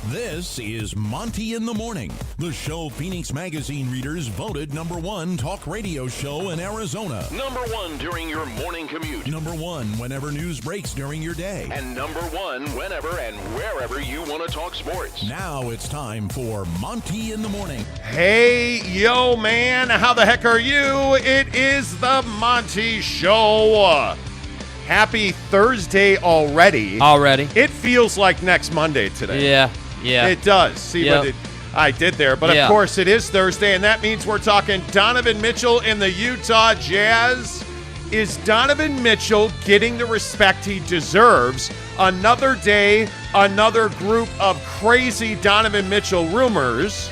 This is Monty in the Morning, the show Phoenix Magazine readers voted number one talk radio show in Arizona. Number one during your morning commute. Number one whenever news breaks during your day. And number one whenever and wherever you want to talk sports. Now it's time for Monty in the Morning. Hey, yo, man, how the heck are you? It is the Monty Show. Happy Thursday already. It feels like next Monday today. Yeah. It does. See what I did there. But, of course, it is Thursday, and that means we're talking Donovan Mitchell and the Utah Jazz. Is Donovan Mitchell getting the respect he deserves? Another day, another group of crazy Donovan Mitchell rumors.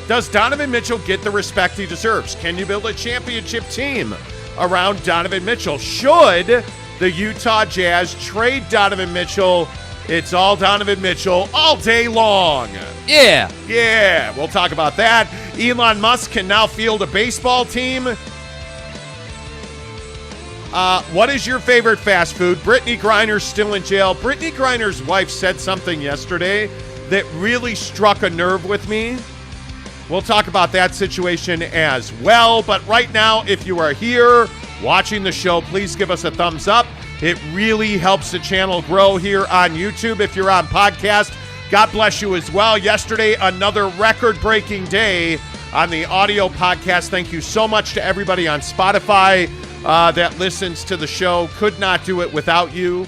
Does Donovan Mitchell get the respect he deserves? Can you build a championship team around Donovan Mitchell? Should the Utah Jazz trade Donovan Mitchell? It's all Donovan Mitchell all day long. Yeah, we'll talk about that. Elon Musk can now field a baseball team. What is your favorite fast food? Brittney Griner's still in jail. Brittney Griner's wife said something yesterday that really struck a nerve with me. We'll talk about that situation as well. But right now, if you are here watching the show, please give us a thumbs up. It really helps the channel grow here on YouTube. If you're on podcast, God bless you as well. Yesterday, another record-breaking day on the audio podcast. Thank you so much to everybody on Spotify that listens to the show. Could not do it without you.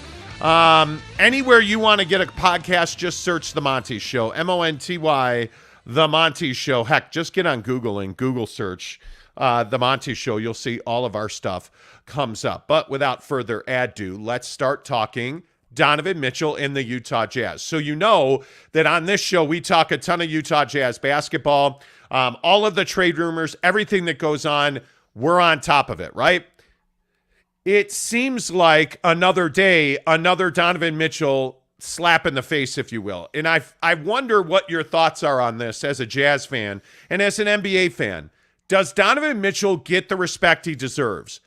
Anywhere you want to get a podcast, just search The Monty Show. M-O-N-T-Y, The Monty Show. Heck, just get on Google and Google search The Monty Show. You'll see all of our stuff comes up. But without further ado, let's start talking Donovan Mitchell and the Utah Jazz. So you know that on this show, we talk a ton of Utah Jazz basketball. All of the trade rumors, everything that goes on, we're on top of it, right? It seems like another day, another Donovan Mitchell slap in the face, if you will. And I wonder what your thoughts are on this as a Jazz fan and as an NBA fan. Does Donovan Mitchell get the respect he deserves?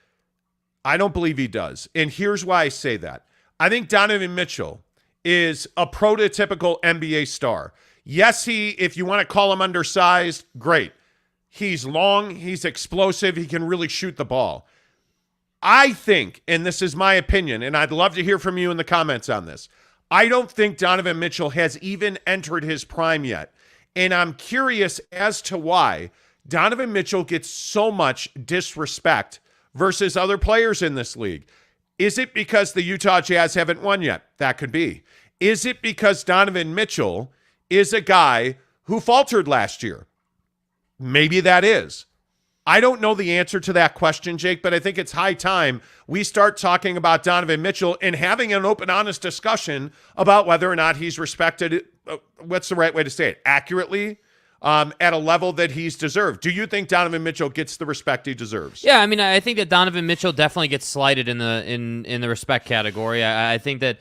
I don't believe he does. And here's why I say that. I think Donovan Mitchell is a prototypical NBA star. Yes, if you want to call him undersized, great. He's long, he's explosive, he can really shoot the ball. I think, and this is my opinion, and I'd love to hear from you in the comments on this, I don't think Donovan Mitchell has even entered his prime yet. And I'm curious as to why Donovan Mitchell gets so much disrespect versus other players in this league. Is it because the Utah Jazz haven't won yet? That could be. Is it because Donovan Mitchell is a guy who faltered last year? Maybe that is. I don't know the answer to that question, Jake, but I think it's high time we start talking about Donovan Mitchell and having an open, honest discussion about whether or not he's respected, what's the right way to say it, accurately, at a level that he's deserved. Do you think Donovan Mitchell gets the respect he deserves? Yeah, I mean, I think that Donovan Mitchell definitely gets slighted in the respect category. I think that,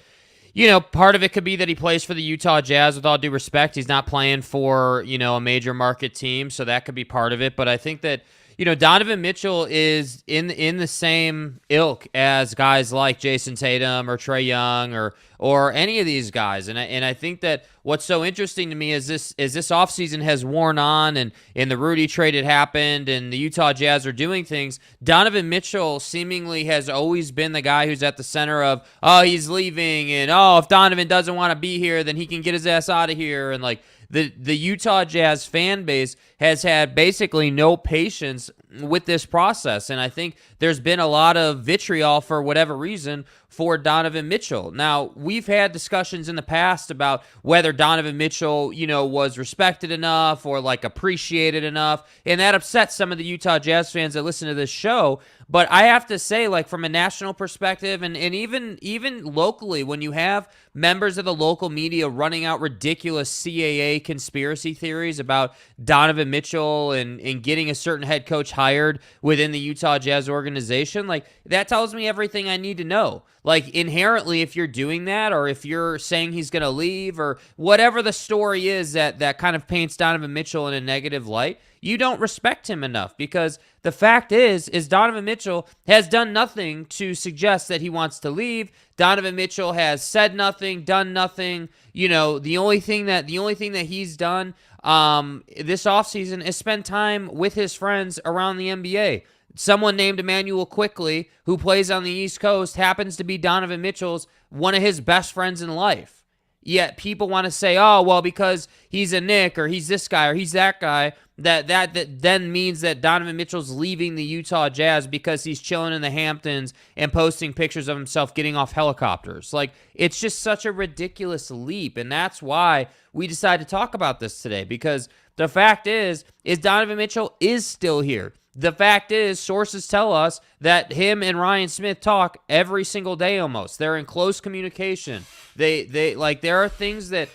part of it could be that he plays for the Utah Jazz. With all due respect, he's not playing for, a major market team, so that could be part of it. But I think that, Donovan Mitchell is in the same ilk as guys like Jason Tatum or Trae Young or any of these guys. And I think that what's so interesting to me is this offseason has worn on and the Rudy trade had happened and the Utah Jazz are doing things. Donovan Mitchell seemingly has always been the guy who's at the center of, he's leaving, and if Donovan doesn't want to be here, then he can get his ass out of here. And like the Utah Jazz fan base has had basically no patience with this process. And I think there's been a lot of vitriol for whatever reason for Donovan Mitchell. Now, we've had discussions in the past about whether Donovan Mitchell, was respected enough or like appreciated enough. And that upsets some of the Utah Jazz fans that listen to this show. But I have to say, like, from a national perspective and even locally, when you have members of the local media running out ridiculous CAA conspiracy theories about Donovan Mitchell and getting a certain head coach hired within the Utah Jazz organization, like, that tells me everything I need to know. Like, inherently, if you're doing that or if you're saying he's going to leave or whatever the story is that kind of paints Donovan Mitchell in a negative light, you don't respect him enough, because the fact is Donovan Mitchell has done nothing to suggest that he wants to leave. Donovan Mitchell has said nothing, done nothing. You know, the only thing that he's done this offseason is spend time with his friends around the NBA. Someone named Emmanuel Quickley, who plays on the East Coast, happens to be Donovan Mitchell's one of his best friends in life. Yet people want to say, oh, well, because he's a Knick or he's this guy or he's that guy, that then means that Donovan Mitchell's leaving the Utah Jazz because he's chilling in the Hamptons and posting pictures of himself getting off helicopters. Like, it's just such a ridiculous leap, and that's why we decided to talk about this today, because the fact is Donovan Mitchell is still here. The fact is, sources tell us that him and Ryan Smith talk every single day almost. They're in close communication. They like, there are things that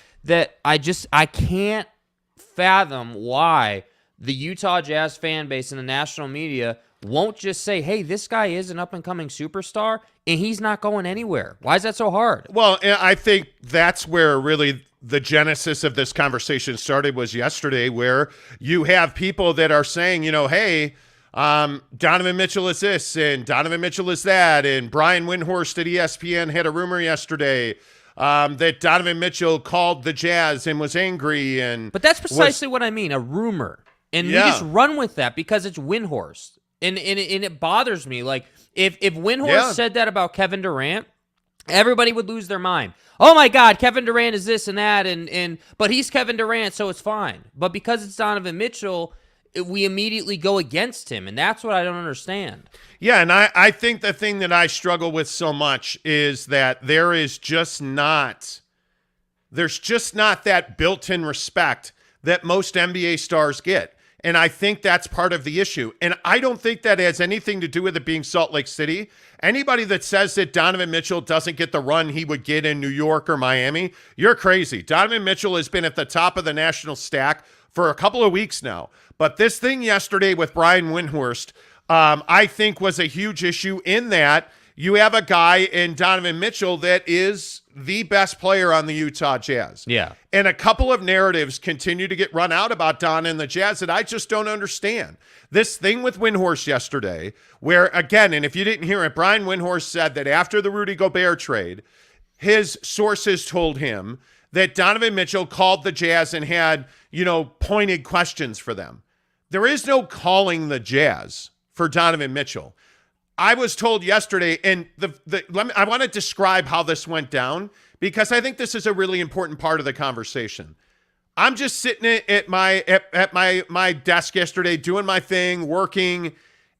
I can't fathom why the Utah Jazz fan base and the national media won't just say, hey, this guy is an up-and-coming superstar, and he's not going anywhere. Why is that so hard? Well, I think that's where really the genesis of this conversation started, was yesterday, where you have people that are saying, hey, Donovan Mitchell is this and Donovan Mitchell is that, and Brian Windhorst at ESPN had a rumor yesterday that Donovan Mitchell called the Jazz and was angry. But that's precisely what I mean, a rumor. And we just run with that because it's Windhorst. And it bothers me. Like, if Windhorst said that about Kevin Durant, everybody would lose their mind. Oh my God, Kevin Durant is this and that, but he's Kevin Durant, so it's fine. But because it's Donovan Mitchell, we immediately go against him, and that's what I don't understand. Yeah, and I think the thing that I struggle with so much is that there's just not that built-in respect that most NBA stars get. And I think that's part of the issue. And I don't think that has anything to do with it being Salt Lake City. Anybody that says that Donovan Mitchell doesn't get the run he would get in New York or Miami, you're crazy. Donovan Mitchell has been at the top of the national stack for a couple of weeks now. But this thing yesterday with Brian Windhorst, I think was a huge issue, in that you have a guy in Donovan Mitchell that is the best player on the Utah Jazz. Yeah. And a couple of narratives continue to get run out about Don and the Jazz that I just don't understand. This thing with Windhorst yesterday, where, again, and if you didn't hear it, Brian Windhorst said that after the Rudy Gobert trade, his sources told him that Donovan Mitchell called the Jazz and had, pointed questions for them. There is no calling the Jazz for Donovan Mitchell. I was told yesterday, and I want to describe how this went down, because I think this is a really important part of the conversation. I'm just sitting at my desk yesterday doing my thing, working,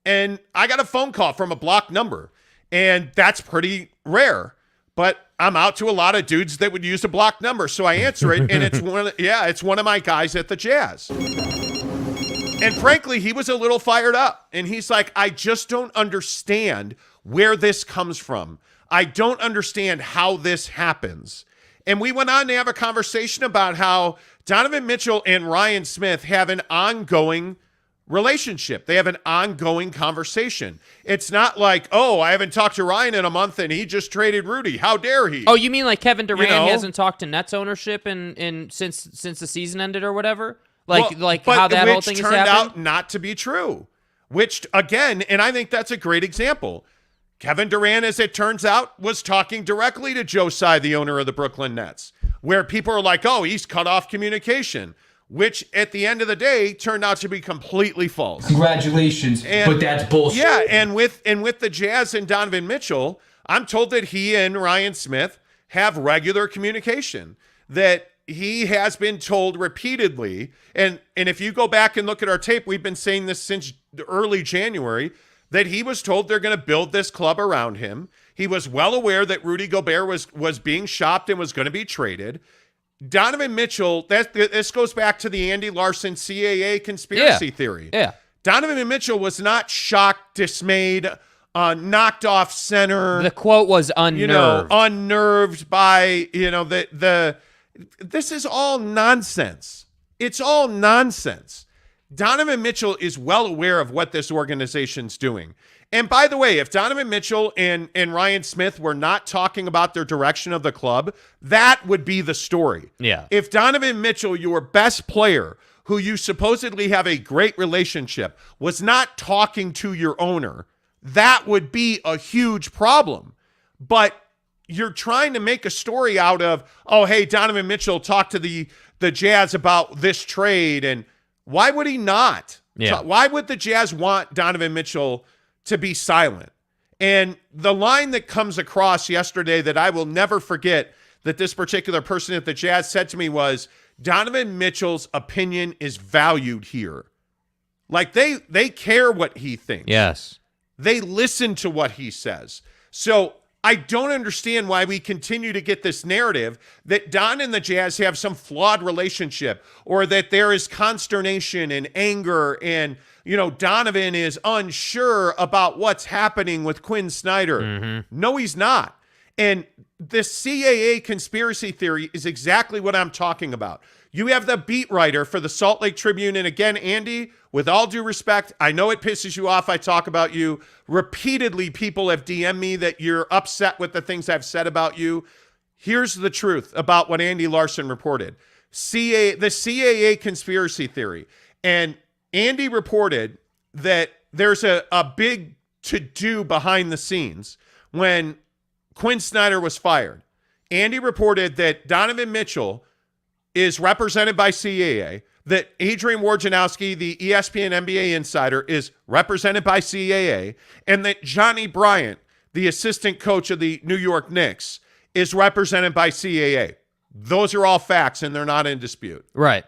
and I got a phone call from a blocked number, and that's pretty rare. But I'm out to a lot of dudes that would use a blocked number, so I answer it, and it's one of my guys at the Jazz. And frankly, he was a little fired up. And he's like, I just don't understand where this comes from. I don't understand how this happens. And we went on to have a conversation about how Donovan Mitchell and Ryan Smith have an ongoing relationship. They have an ongoing conversation. It's not like, oh, I haven't talked to Ryan in a month and he just traded Rudy. How dare he? Oh, you mean like Kevin Durant hasn't talked to Nets ownership since the season ended or whatever? Like how that whole thing has happened? Which turned out not to be true. Which, again, and I think that's a great example. Kevin Durant, as it turns out, was talking directly to Joe Tsai, the owner of the Brooklyn Nets, where people are like, oh, he's cut off communication, which at the end of the day turned out to be completely false. Congratulations, but that's bullshit. Yeah, and with the Jazz and Donovan Mitchell, I'm told that he and Ryan Smith have regular communication, that he has been told repeatedly, and if you go back and look at our tape, we've been saying this since early January, that he was told they're going to build this club around him. He was well aware that Rudy Gobert was being shopped and was going to be traded. Donovan Mitchell, this goes back to the Andy Larson CAA conspiracy theory. Yeah. Donovan Mitchell was not shocked, dismayed, knocked off center. The quote was unnerved. Unnerved by, this is all nonsense. It's all nonsense. Donovan Mitchell is well aware of what this organization's doing. And by the way, if Donovan Mitchell and Ryan Smith were not talking about their direction of the club, that would be the story. Yeah. If Donovan Mitchell, your best player, who you supposedly have a great relationship, was not talking to your owner, that would be a huge problem. But you're trying to make a story out of, oh, hey, Donovan Mitchell talked to the Jazz about this trade, and why would he not? Yeah. Why would the Jazz want Donovan Mitchell to be silent? And the line that comes across yesterday that I will never forget that this particular person at the Jazz said to me was, Donovan Mitchell's opinion is valued here. Like they care what he thinks. Yes. They listen to what he says. So I don't understand why we continue to get this narrative that Don and the Jazz have some flawed relationship, or that there is consternation and anger and, Donovan is unsure about what's happening with Quinn Snyder. Mm-hmm. No, he's not. And the CAA conspiracy theory is exactly what I'm talking about. You have the beat writer for the Salt Lake Tribune. And again, Andy, with all due respect, I know it pisses you off. I talk about you. Repeatedly, people have DM'd me that you're upset with the things I've said about you. Here's the truth about what Andy Larson reported. The CAA conspiracy theory. And Andy reported that there's a big to-do behind the scenes when Quinn Snyder was fired. Andy reported that Donovan Mitchell is represented by CAA, that Adrian Wojnarowski, the ESPN NBA insider, is represented by CAA, and that Johnny Bryant, the assistant coach of the New York Knicks, is represented by CAA. Those are all facts, and they're not in dispute. Right.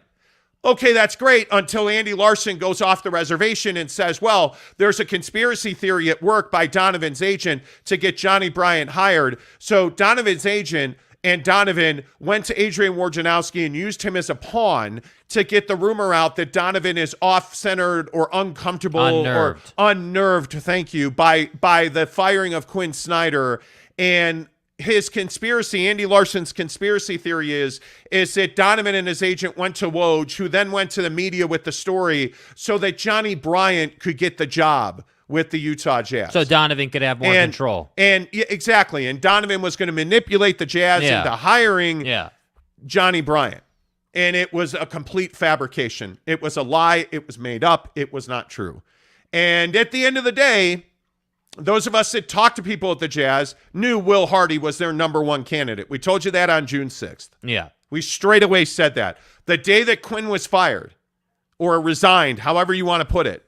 Okay, that's great until Andy Larson goes off the reservation and says, well, there's a conspiracy theory at work by Donovan's agent to get Johnny Bryant hired. So Donovan's agent and Donovan went to Adrian Wojnarowski and used him as a pawn to get the rumor out that Donovan is off-centered or uncomfortable or unnerved, thank you, by the firing of Quinn Snyder. And his conspiracy, Andy Larson's conspiracy theory is that Donovan and his agent went to Woj, who then went to the media with the story so that Johnny Bryant could get the job with the Utah Jazz. So Donovan could have more control. And yeah, exactly. And Donovan was going to manipulate the Jazz into hiring Johnny Bryant. And it was a complete fabrication. It was a lie. It was made up. It was not true. And at the end of the day, those of us that talked to people at the Jazz knew Will Hardy was their number one candidate. We told you that on June 6th. Yeah. We straight away said that. The day that Quinn was fired or resigned, however you want to put it,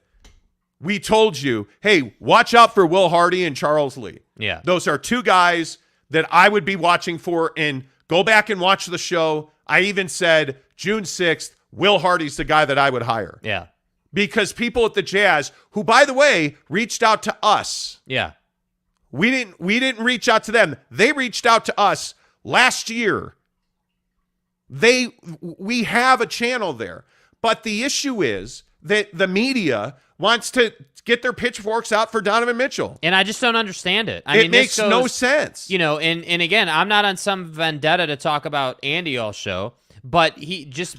we told you, hey, watch out for Will Hardy and Charles Lee. Yeah. Those are two guys that I would be watching for, and go back and watch the show. I even said June 6th, Will Hardy's the guy that I would hire. Yeah. Because people at the Jazz, who, by the way, reached out to us. Yeah. We didn't reach out to them. They reached out to us last year. We have a channel there. But the issue is that the media wants to get their pitchforks out for Donovan Mitchell. And I just don't understand it. It makes no sense. And again, I'm not on some vendetta to talk about Andy all show, but he just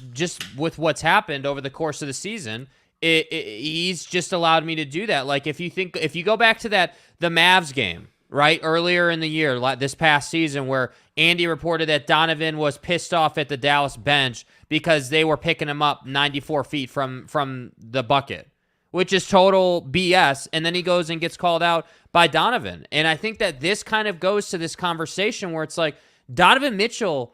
with what's happened over the course of the season, he's just allowed me to do that. Like if you go back to the Mavs game, right, earlier in the year, like this past season, where Andy reported that Donovan was pissed off at the Dallas bench because they were picking him up 94 feet from the bucket, which is total BS. And then he goes and gets called out by Donovan. And I think that this kind of goes to this conversation where it's like Donovan Mitchell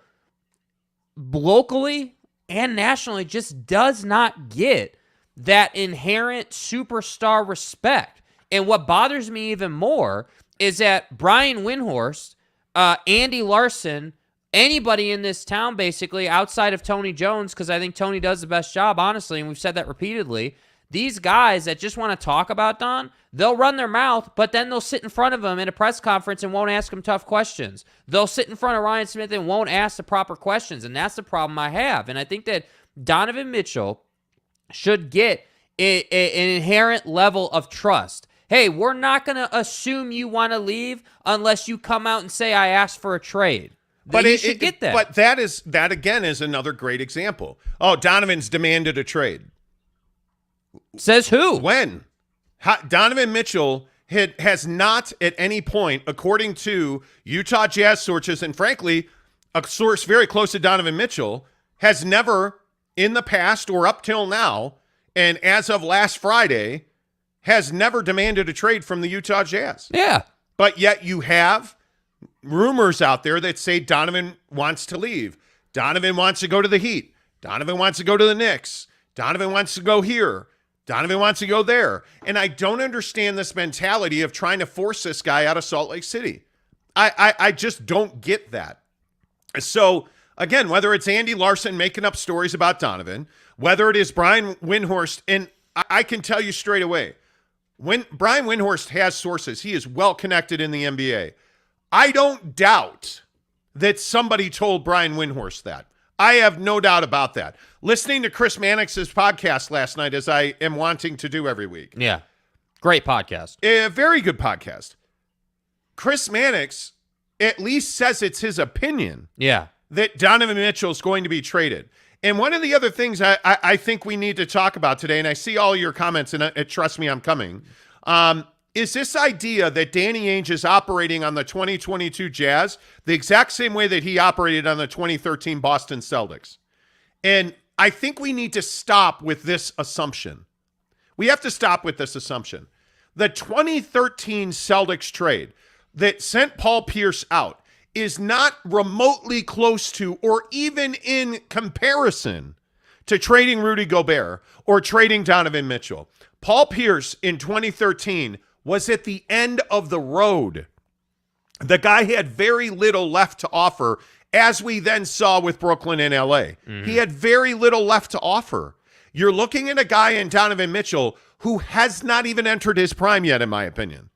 locally and nationally just does not get that inherent superstar respect. And what bothers me even more is that Brian Windhorst, Andy Larson, anybody in this town basically outside of Tony Jones, because I think Tony does the best job, honestly, and we've said that repeatedly, these guys that just want to talk about Don, they'll run their mouth, but then they'll sit in front of him in a press conference and won't ask him tough questions. They'll sit in front of Ryan Smith and won't ask the proper questions, and that's the problem I have. And I think that Donovan Mitchell should get an inherent level of trust. Hey, we're not going to assume you want to leave unless you come out and say, I asked for a trade. But you should get that. But that again is another great example. Oh, Donovan's demanded a trade. Says who? When? Donovan Mitchell has not at any point, according to Utah Jazz sources, and frankly, a source very close to Donovan Mitchell, has never in the past or up till now, and as of last Friday, has never demanded a trade from the Utah Jazz. Yeah. But yet you have rumors out there that say Donovan wants to leave. Donovan wants to go to the Heat. Donovan wants to go to the Knicks. Donovan wants to go here. Donovan wants to go there. And I don't understand this mentality of trying to force this guy out of Salt Lake City. I just don't get that. So, again, whether it's Andy Larson making up stories about Donovan, whether it is Brian Windhorst, and I can tell you straight away, when Brian Windhorst has sources, he is well connected in the NBA. I don't doubt that somebody told Brian Windhorst that. I have no doubt about that. Listening to Chris Mannix's podcast last night, as I am wanting to do every week. Yeah. Great podcast. A very good podcast. Chris Mannix at least says it's his opinion that Donovan Mitchell is going to be traded. And one of the other things I think we need to talk about today, and I see all your comments, and trust me, I'm coming, is this idea that Danny Ainge is operating on the 2022 Jazz the exact same way that he operated on the 2013 Boston Celtics. And I think we need to stop with this assumption. We have to stop with this assumption. The 2013 Celtics trade that sent Paul Pierce out is not remotely close to or even in comparison to trading Rudy Gobert or trading Donovan Mitchell. Paul Pierce in 2013 was at the end of the road. The guy had very little left to offer, as we then saw with Brooklyn and LA. He had very little left to offer. You're looking at a guy in Donovan Mitchell who has not even entered his prime yet, in my opinion.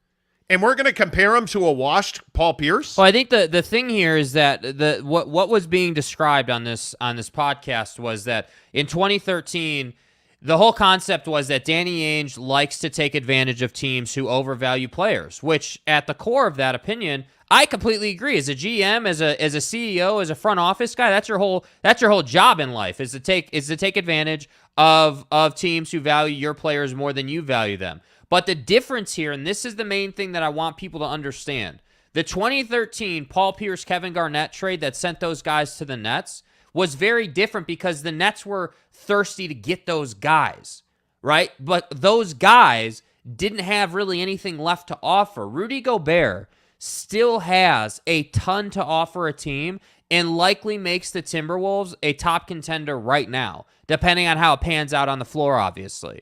And we're going to compare him to a washed Paul Pierce? Well, I think the thing here is that what was being described on this podcast was that in 2013, the whole concept was that Danny Ainge likes to take advantage of teams who overvalue players, which at the core of that opinion, I completely agree. As a GM, as a CEO, as a front office guy, that's your whole job in life is to take advantage of teams who value your players more than you value them. But the difference here, and this is the main thing that I want people to understand, the 2013 Paul Pierce, Kevin Garnett trade that sent those guys to the Nets was very different because the Nets were thirsty to get those guys, right? But those guys didn't have really anything left to offer. Rudy Gobert still has a ton to offer a team and likely makes the Timberwolves a top contender right now, depending on how it pans out on the floor, obviously.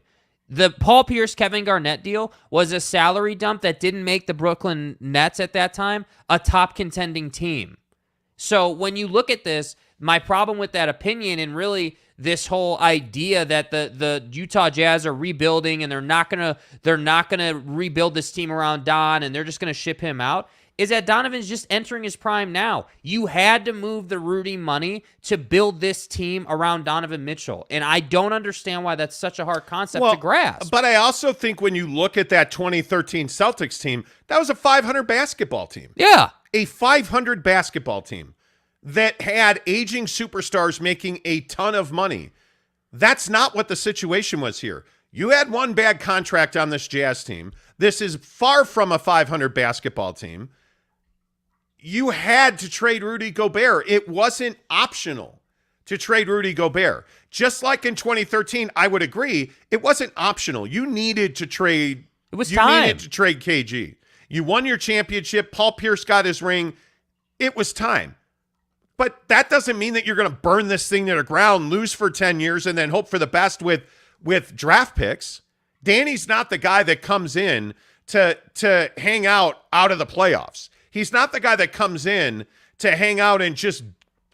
The Paul Pierce, Kevin Garnett deal was a salary dump that didn't make the Brooklyn Nets at that time a top contending team. So when you look at this, my problem with that opinion and really this whole idea that the Utah Jazz are rebuilding and they're not gonna rebuild this team around Don and they're just gonna ship him out is that Donovan's just entering his prime now. You had to move the Rudy money to build this team around Donovan Mitchell. And I don't understand why that's such a hard concept to grasp. But I also think when you look at that 2013 Celtics team, that was a 500 basketball team. Yeah. A 500 basketball team that had aging superstars making a ton of money. That's not what the situation was here. You had one bad contract on this Jazz team. This is far from a 500 basketball team. You had to trade Rudy Gobert. It wasn't optional to trade Rudy Gobert. Just like in 2013, I would agree, it wasn't optional. You needed to trade. It was you time. needed to trade KG. You won your championship. Paul Pierce got his ring. It was time. But that doesn't mean that you're going to burn this thing to the ground, lose for 10 years, and then hope for the best with draft picks. Danny's not the guy that comes in to hang out of the playoffs. He's not the guy that comes in to hang out and just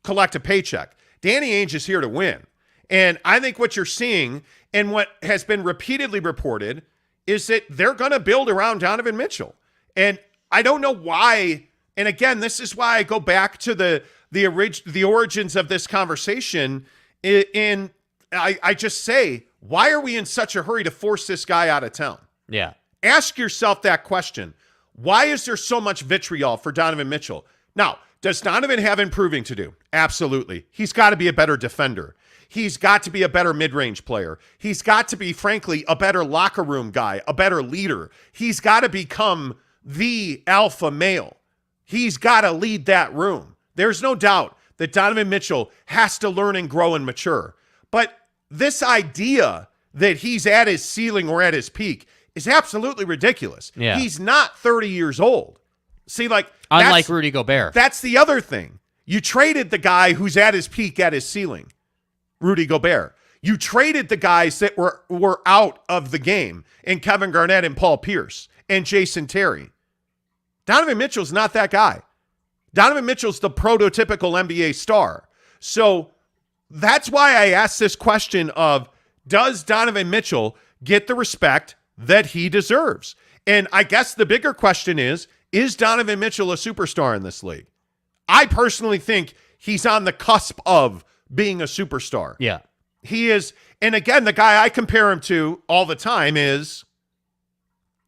collect a paycheck. Danny Ainge is here to win. And I think what you're seeing and what has been repeatedly reported is that they're going to build around Donovan Mitchell. And I don't know why. And again, this is why I go back to the origins of this conversation. And I just say, why are we in such a hurry to force this guy out of town? Yeah. Ask yourself that question. Why is there so much vitriol for Donovan Mitchell? Now, does Donovan have improving to do? Absolutely. He's got to be a better defender. He's got to be a better mid-range player. He's got to be, frankly, a better locker room guy, a better leader. He's got to become the alpha male. He's got to lead that room. There's no doubt that Donovan Mitchell has to learn and grow and mature. But this idea that he's at his ceiling or at his peak is absolutely ridiculous. Yeah. He's not 30 years old. See, like, unlike Rudy Gobert. That's the other thing. You traded the guy who's at his peak, at his ceiling, Rudy Gobert. You traded the guys that were out of the game, and Kevin Garnett and Paul Pierce and Jason Terry. Donovan Mitchell's not that guy. Donovan Mitchell's the prototypical NBA star. So that's why I asked this question of, does Donovan Mitchell get the respect that he deserves? And I guess the bigger question is Donovan Mitchell a superstar in this league? I personally think he's on the cusp of being a superstar. Yeah. He is. And again, the guy I compare him to all the time is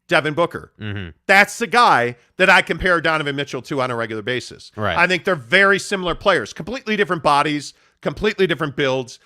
Devin Booker. Mm-hmm. That's the guy that I compare Donovan Mitchell to on a regular basis. Right. I think they're very similar players, completely different bodies, completely different builds.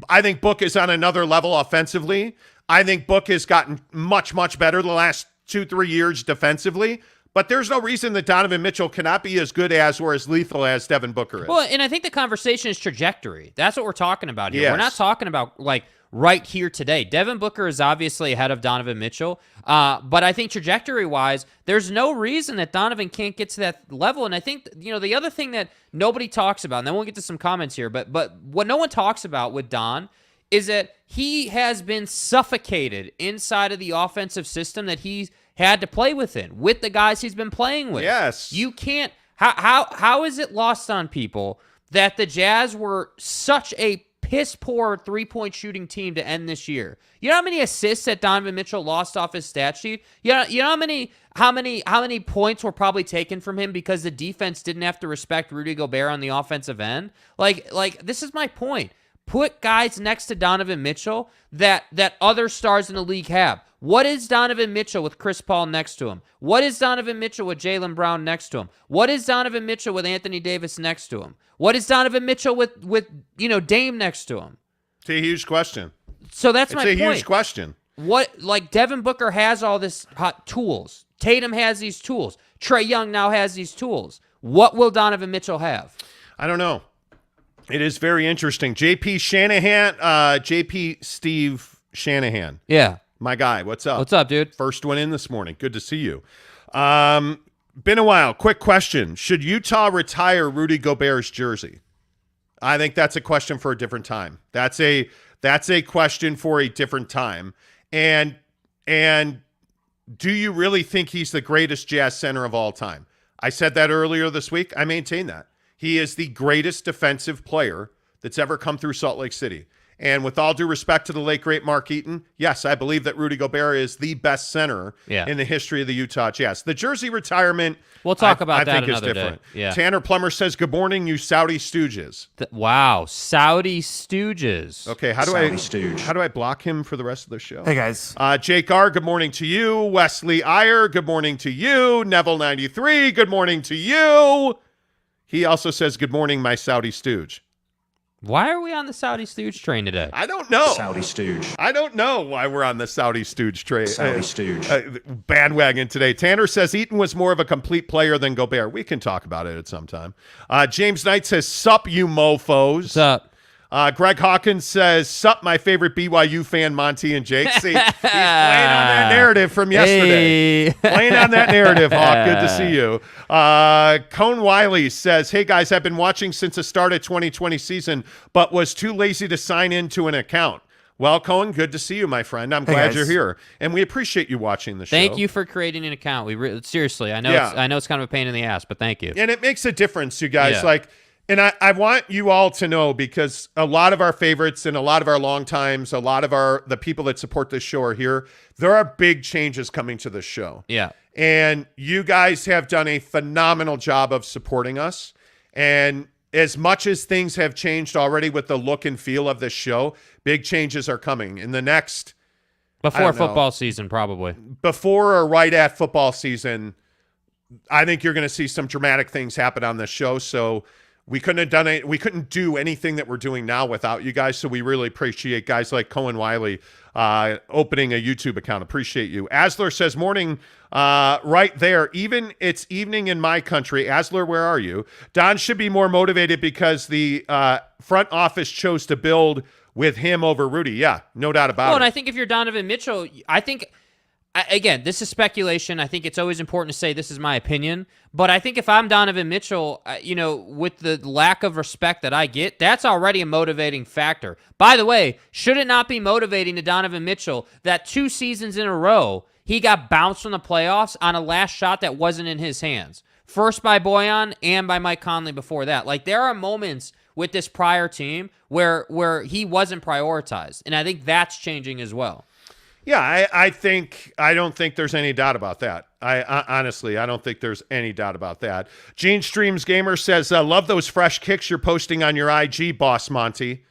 I think Book is on another level offensively. I think Book has gotten much, much better the last 2-3 years defensively. But there's no reason that Donovan Mitchell cannot be as good as or as lethal as Devin Booker is. Well, and I think the conversation is trajectory. That's what we're talking about here. Yes. We're not talking about, like, right here today. Devin Booker is obviously ahead of Donovan Mitchell. But I think trajectory-wise, there's no reason that Donovan can't get to that level. And I think, the other thing that nobody talks about, and then we'll get to some comments here, but what no one talks about with Don is that he has been suffocated inside of the offensive system that he's had to play within, with the guys he's been playing with. Yes. You can't, how is it lost on people that the Jazz were such a piss-poor three-point shooting team to end this year? You know how many assists that Donovan Mitchell lost off his stat sheet? You know how many points were probably taken from him because the defense didn't have to respect Rudy Gobert on the offensive end? Like this is my point. Put guys next to Donovan Mitchell that other stars in the league have. What is Donovan Mitchell with Chris Paul next to him? What is Donovan Mitchell with Jaylen Brown next to him? What is Donovan Mitchell with Anthony Davis next to him? What is Donovan Mitchell with Dame next to him? It's a huge question. So that's my point. It's a huge question. Like Devin Booker has all this hot tools. Tatum has these tools. Trae Young now has these tools. What will Donovan Mitchell have? I don't know. It is very interesting. JP Steve Shanahan. Yeah. My guy, what's up? What's up, dude? First one in this morning. Good to see you. Been a while. Quick question. Should Utah retire Rudy Gobert's jersey? I think that's a question for a different time. That's a question for a different time. And do you really think he's the greatest Jazz center of all time? I said that earlier this week. I maintain that. He is the greatest defensive player that's ever come through Salt Lake City. And with all due respect to the late, great Mark Eaton, yes, I believe that Rudy Gobert is the best center in the history of the Utah Jazz. The jersey retirement, we'll talk about I that think another is different. day. Yeah. Tanner Plummer says, good morning, you Saudi stooges. Wow, Saudi stooges. Okay, how do I block him for the rest of the show? Hey, guys. Jake R., good morning to you. Wesley Iyer, good morning to you. Neville93, good morning to you. He also says, good morning, my Saudi stooge. Why are we on the Saudi stooge train today? I don't know. Saudi stooge. I don't know why we're on the Saudi stooge train. Saudi stooge. Bandwagon today. Tanner says Eaton was more of a complete player than Gobert. We can talk about it at some time. James Knight says, sup, you mofos. What's up? Greg Hawkins says, sup, my favorite BYU fan, Monty and Jake. See, he's playing on that narrative from yesterday. Hey. Playing on that narrative, Hawk. Good to see you. Cone Wiley says, hey, guys, I've been watching since the start of 2020 season, but was too lazy to sign into an account. Well, Cohen, good to see you, my friend. I'm glad you're here, and we appreciate you watching the show. Thank you for creating an account. Seriously, I know it's kind of a pain in the ass, but thank you. And it makes a difference, you guys. And I want you all to know, because a lot of our favorites and a lot of our long times, a lot of the people that support this show are here. There are big changes coming to this show. Yeah. And you guys have done a phenomenal job of supporting us. And as much as things have changed already with the look and feel of this show, big changes are coming in the next. Before football season, probably. Before or right at football season, I think you're going to see some dramatic things happen on this show. So we couldn't have done it. We couldn't do anything that we're doing now without you guys. So we really appreciate guys like Cohen Wiley opening a YouTube account. Appreciate you. Asler says, morning, right there. Even it's evening in my country. Asler, where are you? Don should be more motivated because the front office chose to build with him over Rudy. Yeah, no doubt about it. And I think if you're Donovan Mitchell, I think, again, this is speculation. I think it's always important to say this is my opinion. But I think if I'm Donovan Mitchell, with the lack of respect that I get, that's already a motivating factor. By the way, should it not be motivating to Donovan Mitchell that 2 seasons in a row, he got bounced from the playoffs on a last shot that wasn't in his hands? First by Bojan and by Mike Conley before that. Like, there are moments with this prior team where he wasn't prioritized. And I think that's changing as well. Yeah, I don't think there's any doubt about that. Honestly, I don't think there's any doubt about that. Gene Streams Gamer says, love those fresh kicks you're posting on your IG, Boss Monty.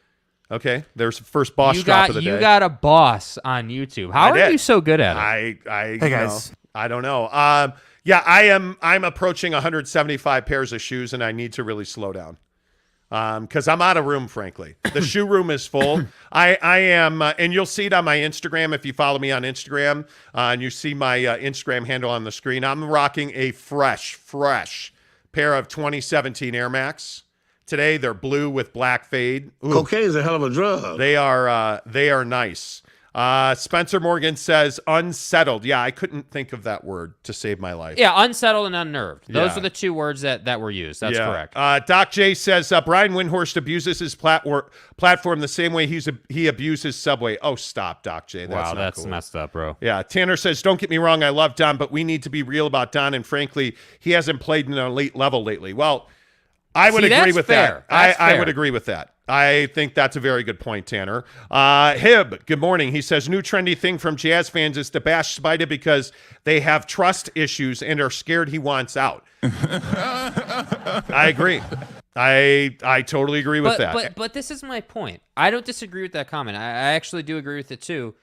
Okay, there's the first boss drop of the day. You got a boss on YouTube. How are you so good at it? Hey guys. I don't know. I'm approaching 175 pairs of shoes, and I need to really slow down. Because I'm out of room, frankly. The shoe room is full. I am, and you'll see it on my Instagram if you follow me on Instagram, and you see my Instagram handle on the screen. I'm rocking a fresh pair of 2017 Air Max. Today, they're blue with black fade. Ooh. Cocaine is a hell of a drug. They are nice. Spencer Morgan says unsettled. Yeah, I couldn't think of that word to save my life. Yeah, unsettled and unnerved. Those are the 2 words that were used. That's correct. Doc J says Brian Windhorst abuses his platform the same way he abuses Subway. Oh, stop, Doc J. That's cool. messed up, bro. Yeah, Tanner says, don't get me wrong, I love Don, but we need to be real about Don, and frankly, he hasn't played in an elite level lately. Well, I would agree with that. I would agree with that. I think that's a very good point, Tanner. Hib, good morning. He says, new trendy thing from Jazz fans is to bash Spida because they have trust issues and are scared he wants out. I agree. I totally agree with that. But this is my point. I don't disagree with that comment. I actually do agree with it too.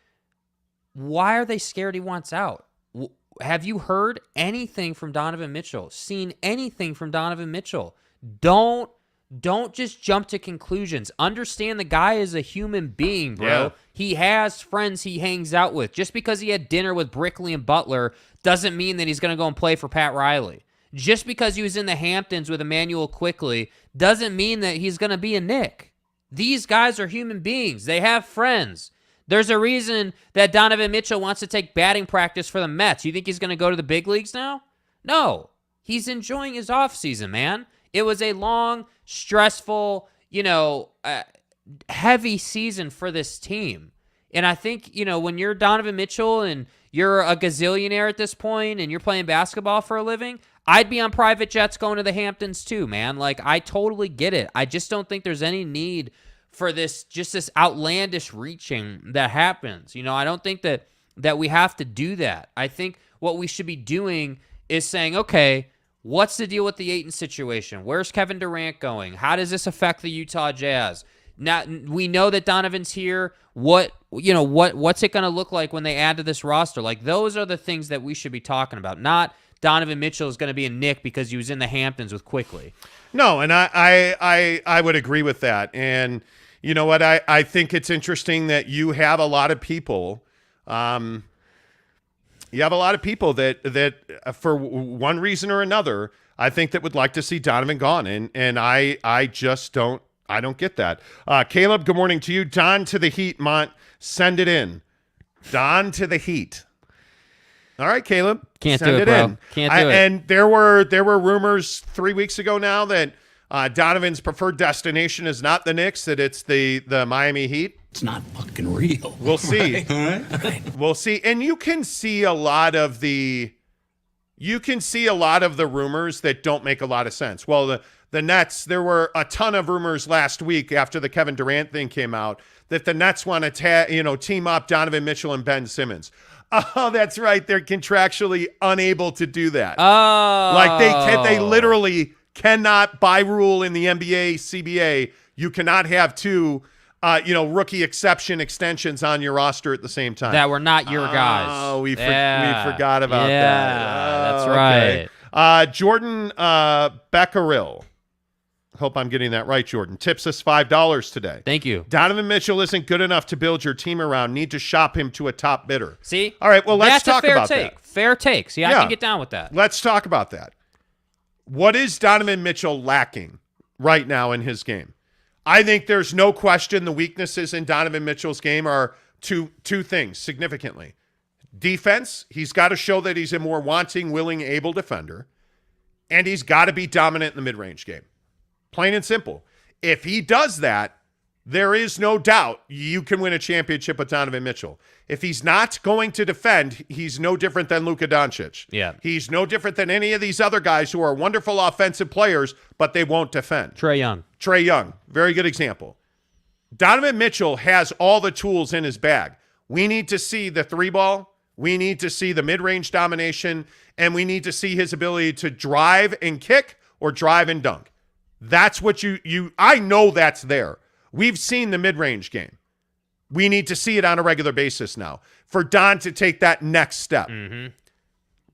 Why are they scared he wants out? Have you heard anything from Donovan Mitchell? Seen anything from Donovan Mitchell? Don't just jump to conclusions. Understand the guy is a human being, bro. Yeah. He has friends he hangs out with. Just because he had dinner with Brickley and Butler doesn't mean that he's going to go and play for Pat Riley. Just because he was in the Hamptons with Emmanuel Quickley doesn't mean that he's going to be a Knick. These guys are human beings. They have friends. There's a reason that Donovan Mitchell wants to take batting practice for the Mets. You think he's going to go to the big leagues now? No. He's enjoying his offseason, man. It was a long, stressful, heavy season for this team. And I think, when you're Donovan Mitchell and you're a gazillionaire at this point and you're playing basketball for a living, I'd be on private jets going to the Hamptons too, man. Like, I totally get it. I just don't think there's any need for this outlandish reaching that happens. I don't think that we have to do that. I think what we should be doing is saying, okay, what's the deal with the Ayton situation? Where's Kevin Durant going? How does this affect the Utah Jazz? Now, we know that Donovan's here. What's it going to look like when they add to this roster? Like, those are the things that we should be talking about, not Donovan Mitchell is going to be a Knick because he was in the Hamptons with Quickley. No, and I would agree with that. And you know what? I think it's interesting that you have a lot of people that for one reason or another, I think that would like to see Donovan gone. And I just don't get that. Caleb, good morning to you. Don to the Heat, Mont. Send it in. Don to the Heat. All right, Caleb. Can't do it, bro. In. Can't do it. And there were rumors 3 weeks ago now that Donovan's preferred destination is not the Knicks, that it's the Miami Heat. It's not fucking real. We'll see. Right? We'll see. And you can see a lot of the rumors that don't make a lot of sense. Well, the Nets, there were a ton of rumors last week after the Kevin Durant thing came out that the Nets want to team up Donovan Mitchell and Ben Simmons. Oh, that's right. They're contractually unable to do that. Oh. Like they literally cannot, by rule in the NBA, CBA, you cannot have two rookie extensions on your roster at the same time. That were not your guys. Oh, we forgot about that. That's right. Jordan Beccarill. Hope I'm getting that right, Jordan. Tips us $5 today. Thank you. Donovan Mitchell isn't good enough to build your team around. Need to shop him to a top bidder. See? All right, well, let's talk about that. Fair take. See, I can get down with that. Let's talk about that. What is Donovan Mitchell lacking right now in his game? I think there's no question the weaknesses in Donovan Mitchell's game are two things significantly. Defense, he's got to show that he's a more wanting, willing, able defender, and he's got to be dominant in the mid-range game. Plain and simple. If he does that, there is no doubt you can win a championship with Donovan Mitchell. If he's not going to defend, he's no different than Luka Doncic. Yeah. He's no different than any of these other guys who are wonderful offensive players, but they won't defend. Trae Young, very good example. Donovan Mitchell has all the tools in his bag. We need to see the three ball. We need to see the mid-range domination, and we need to see his ability to drive and kick or drive and dunk. That's what I know that's there. We've seen the mid-range game. We need to see it on a regular basis now for Don to take that next step. Mm-hmm.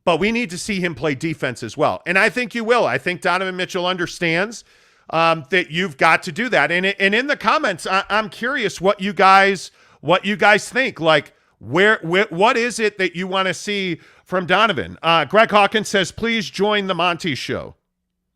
But we need to see him play defense as well. And I think you will. I think Donovan Mitchell understands that you've got to do that. And in the comments, I'm curious what you guys think. Like, what is it that you want to see from Donovan? Greg Hawkins says, please join the Monty Show.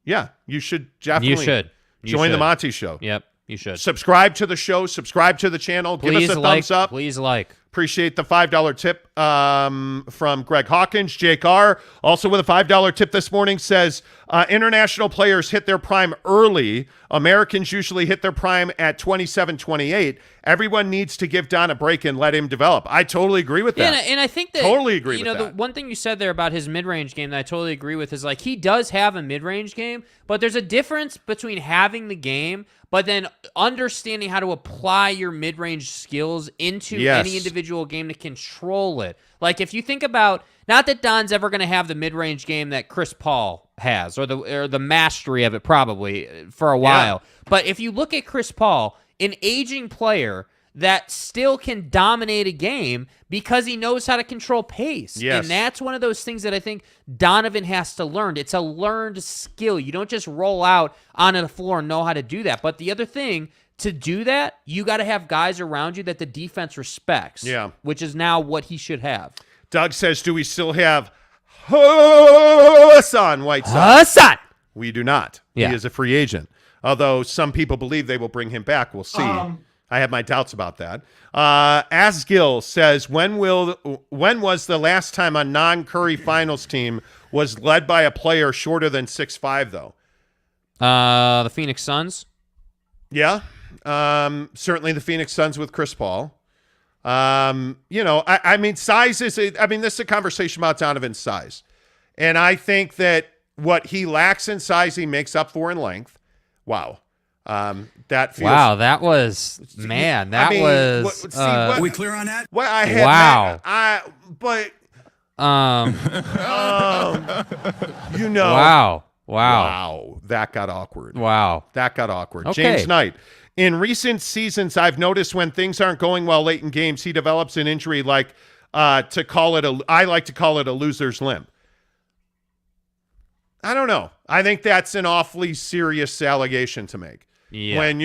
Yeah, you should definitely join the Monty Show. Yep, you should. Subscribe to the show. Subscribe to the channel. Please give us a thumbs up. Please like. Appreciate the $5 tip from Greg Hawkins. Jake R. also with a $5 tip this morning says, international players hit their prime early. Americans usually hit their prime at 27, 28. Everyone needs to give Don a break and let him develop. I totally agree with that. And I think that totally agree with that. The one thing you said there about his mid-range game that I totally agree with is like he does have a mid-range game, but there's a difference between having the game but then understanding how to apply your mid-range skills into any individual game to control it. Like if you think about, not that Don's ever going to have the mid-range game that Chris Paul has, or the mastery of it probably for a while. But if you look at Chris Paul, an aging player that still can dominate a game because he knows how to control pace. Yes. And that's one of those things that I think Donovan has to learn. It's a learned skill. You don't just roll out onto the floor and know how to do that. But the other thing, to do that, you got to have guys around you that the defense respects. Yeah. Which is now what he should have. Doug says, do we still have Hassan Whiteside? Hassan! We do not. Yeah. He is a free agent. Although some people believe they will bring him back. We'll see. I have my doubts about that. Asgil says, when was the last time a non-Curry finals team was led by a player shorter than 6'5", though? The Phoenix Suns? Yeah. Certainly the Phoenix Suns with Chris Paul. I mean, size is this is a conversation about Donovan's size. And I think that what he lacks in size, he makes up for in length. Wow. That feels. Wow, that was, man, that was. Are we clear on that? Well, I had. Wow. But. Wow. Wow. That got awkward. Wow. That got awkward. Okay. James Knight. In recent seasons, I've noticed when things aren't going well late in games, he develops an injury I like to call it a loser's limp. I don't know. I think that's an awfully serious allegation to make. Yeah. When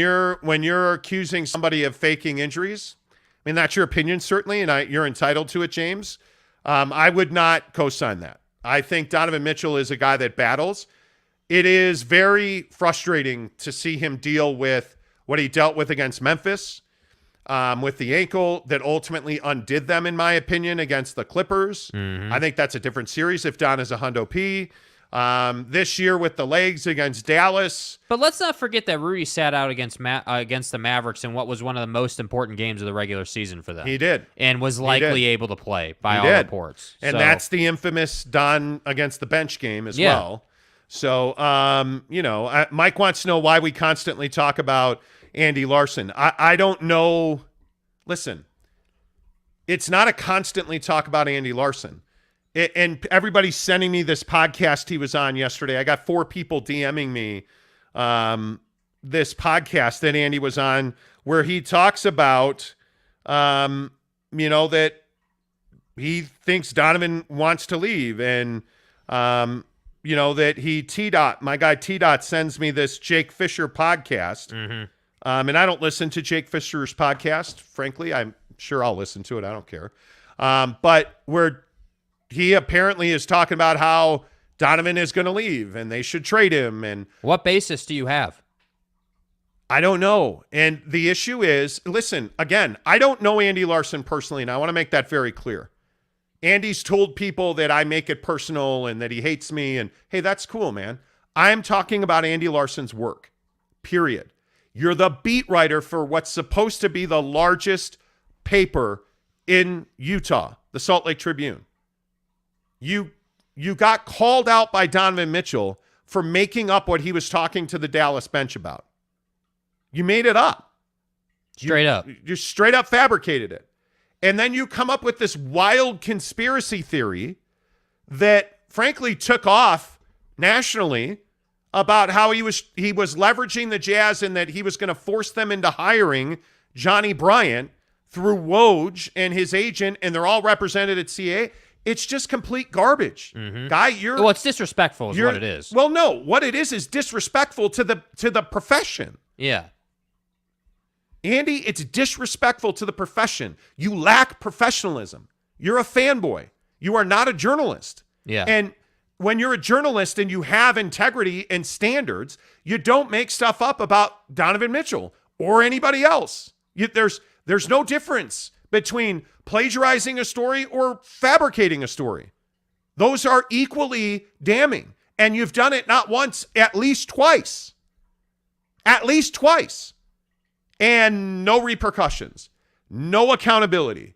you're accusing somebody of faking injuries, I mean, that's your opinion, certainly, and you're entitled to it, James. I would not co-sign that. I think Donovan Mitchell is a guy that battles. It is very frustrating to see him deal with what he dealt with against Memphis, with the ankle that ultimately undid them, in my opinion, against the Clippers. Mm-hmm. I think that's a different series if Don is a Hundo P. This year with the legs against Dallas. But let's not forget that Rudy sat out against the Mavericks in what was one of the most important games of the regular season for them. He did. And was likely able to play by all reports. And so, that's the infamous Don against the bench game as well. So, Mike wants to know why we constantly talk about Andy Larson. I don't know. Listen, it's not a constantly talk about Andy Larson. And everybody's sending me this podcast he was on yesterday. I got 4 people DMing me this podcast that Andy was on where he talks about, that he thinks Donovan wants to leave. And, that he T-Dot, my guy T-Dot sends me this Jake Fisher podcast. And I don't listen to Jake Fisher's podcast, frankly. I'm sure I'll listen to it. I don't care. But where he apparently is talking about how Donovan is going to leave and they should trade him. And what basis do you have? I don't know. And the issue is, listen, again, I don't know Andy Larson personally, and I want to make that very clear. Andy's told people that I make it personal and that he hates me, and hey, that's cool, man. I'm talking about Andy Larson's work, period. You're the beat writer for what's supposed to be the largest paper in Utah, the Salt Lake Tribune. You got called out by Donovan Mitchell for making up what he was talking to the Dallas bench about. You made it up. Straight up. You straight up fabricated it. And then you come up with this wild conspiracy theory that frankly took off nationally about how he was leveraging the Jazz and that he was going to force them into hiring Johnny Bryant through Woj and his agent, and they're all represented at CA. It's just complete garbage. Guy, well, it's disrespectful is what it is. Well, no, what it is disrespectful to the profession. Yeah. Andy, it's disrespectful to the profession. You lack professionalism. You're a fanboy. You are not a journalist. Yeah. And when you're a journalist and you have integrity and standards, you don't make stuff up about Donovan Mitchell or anybody else. There's no difference between plagiarizing a story or fabricating a story. Those are equally damning. And you've done it not once, at least twice. At least twice. And no repercussions, no accountability.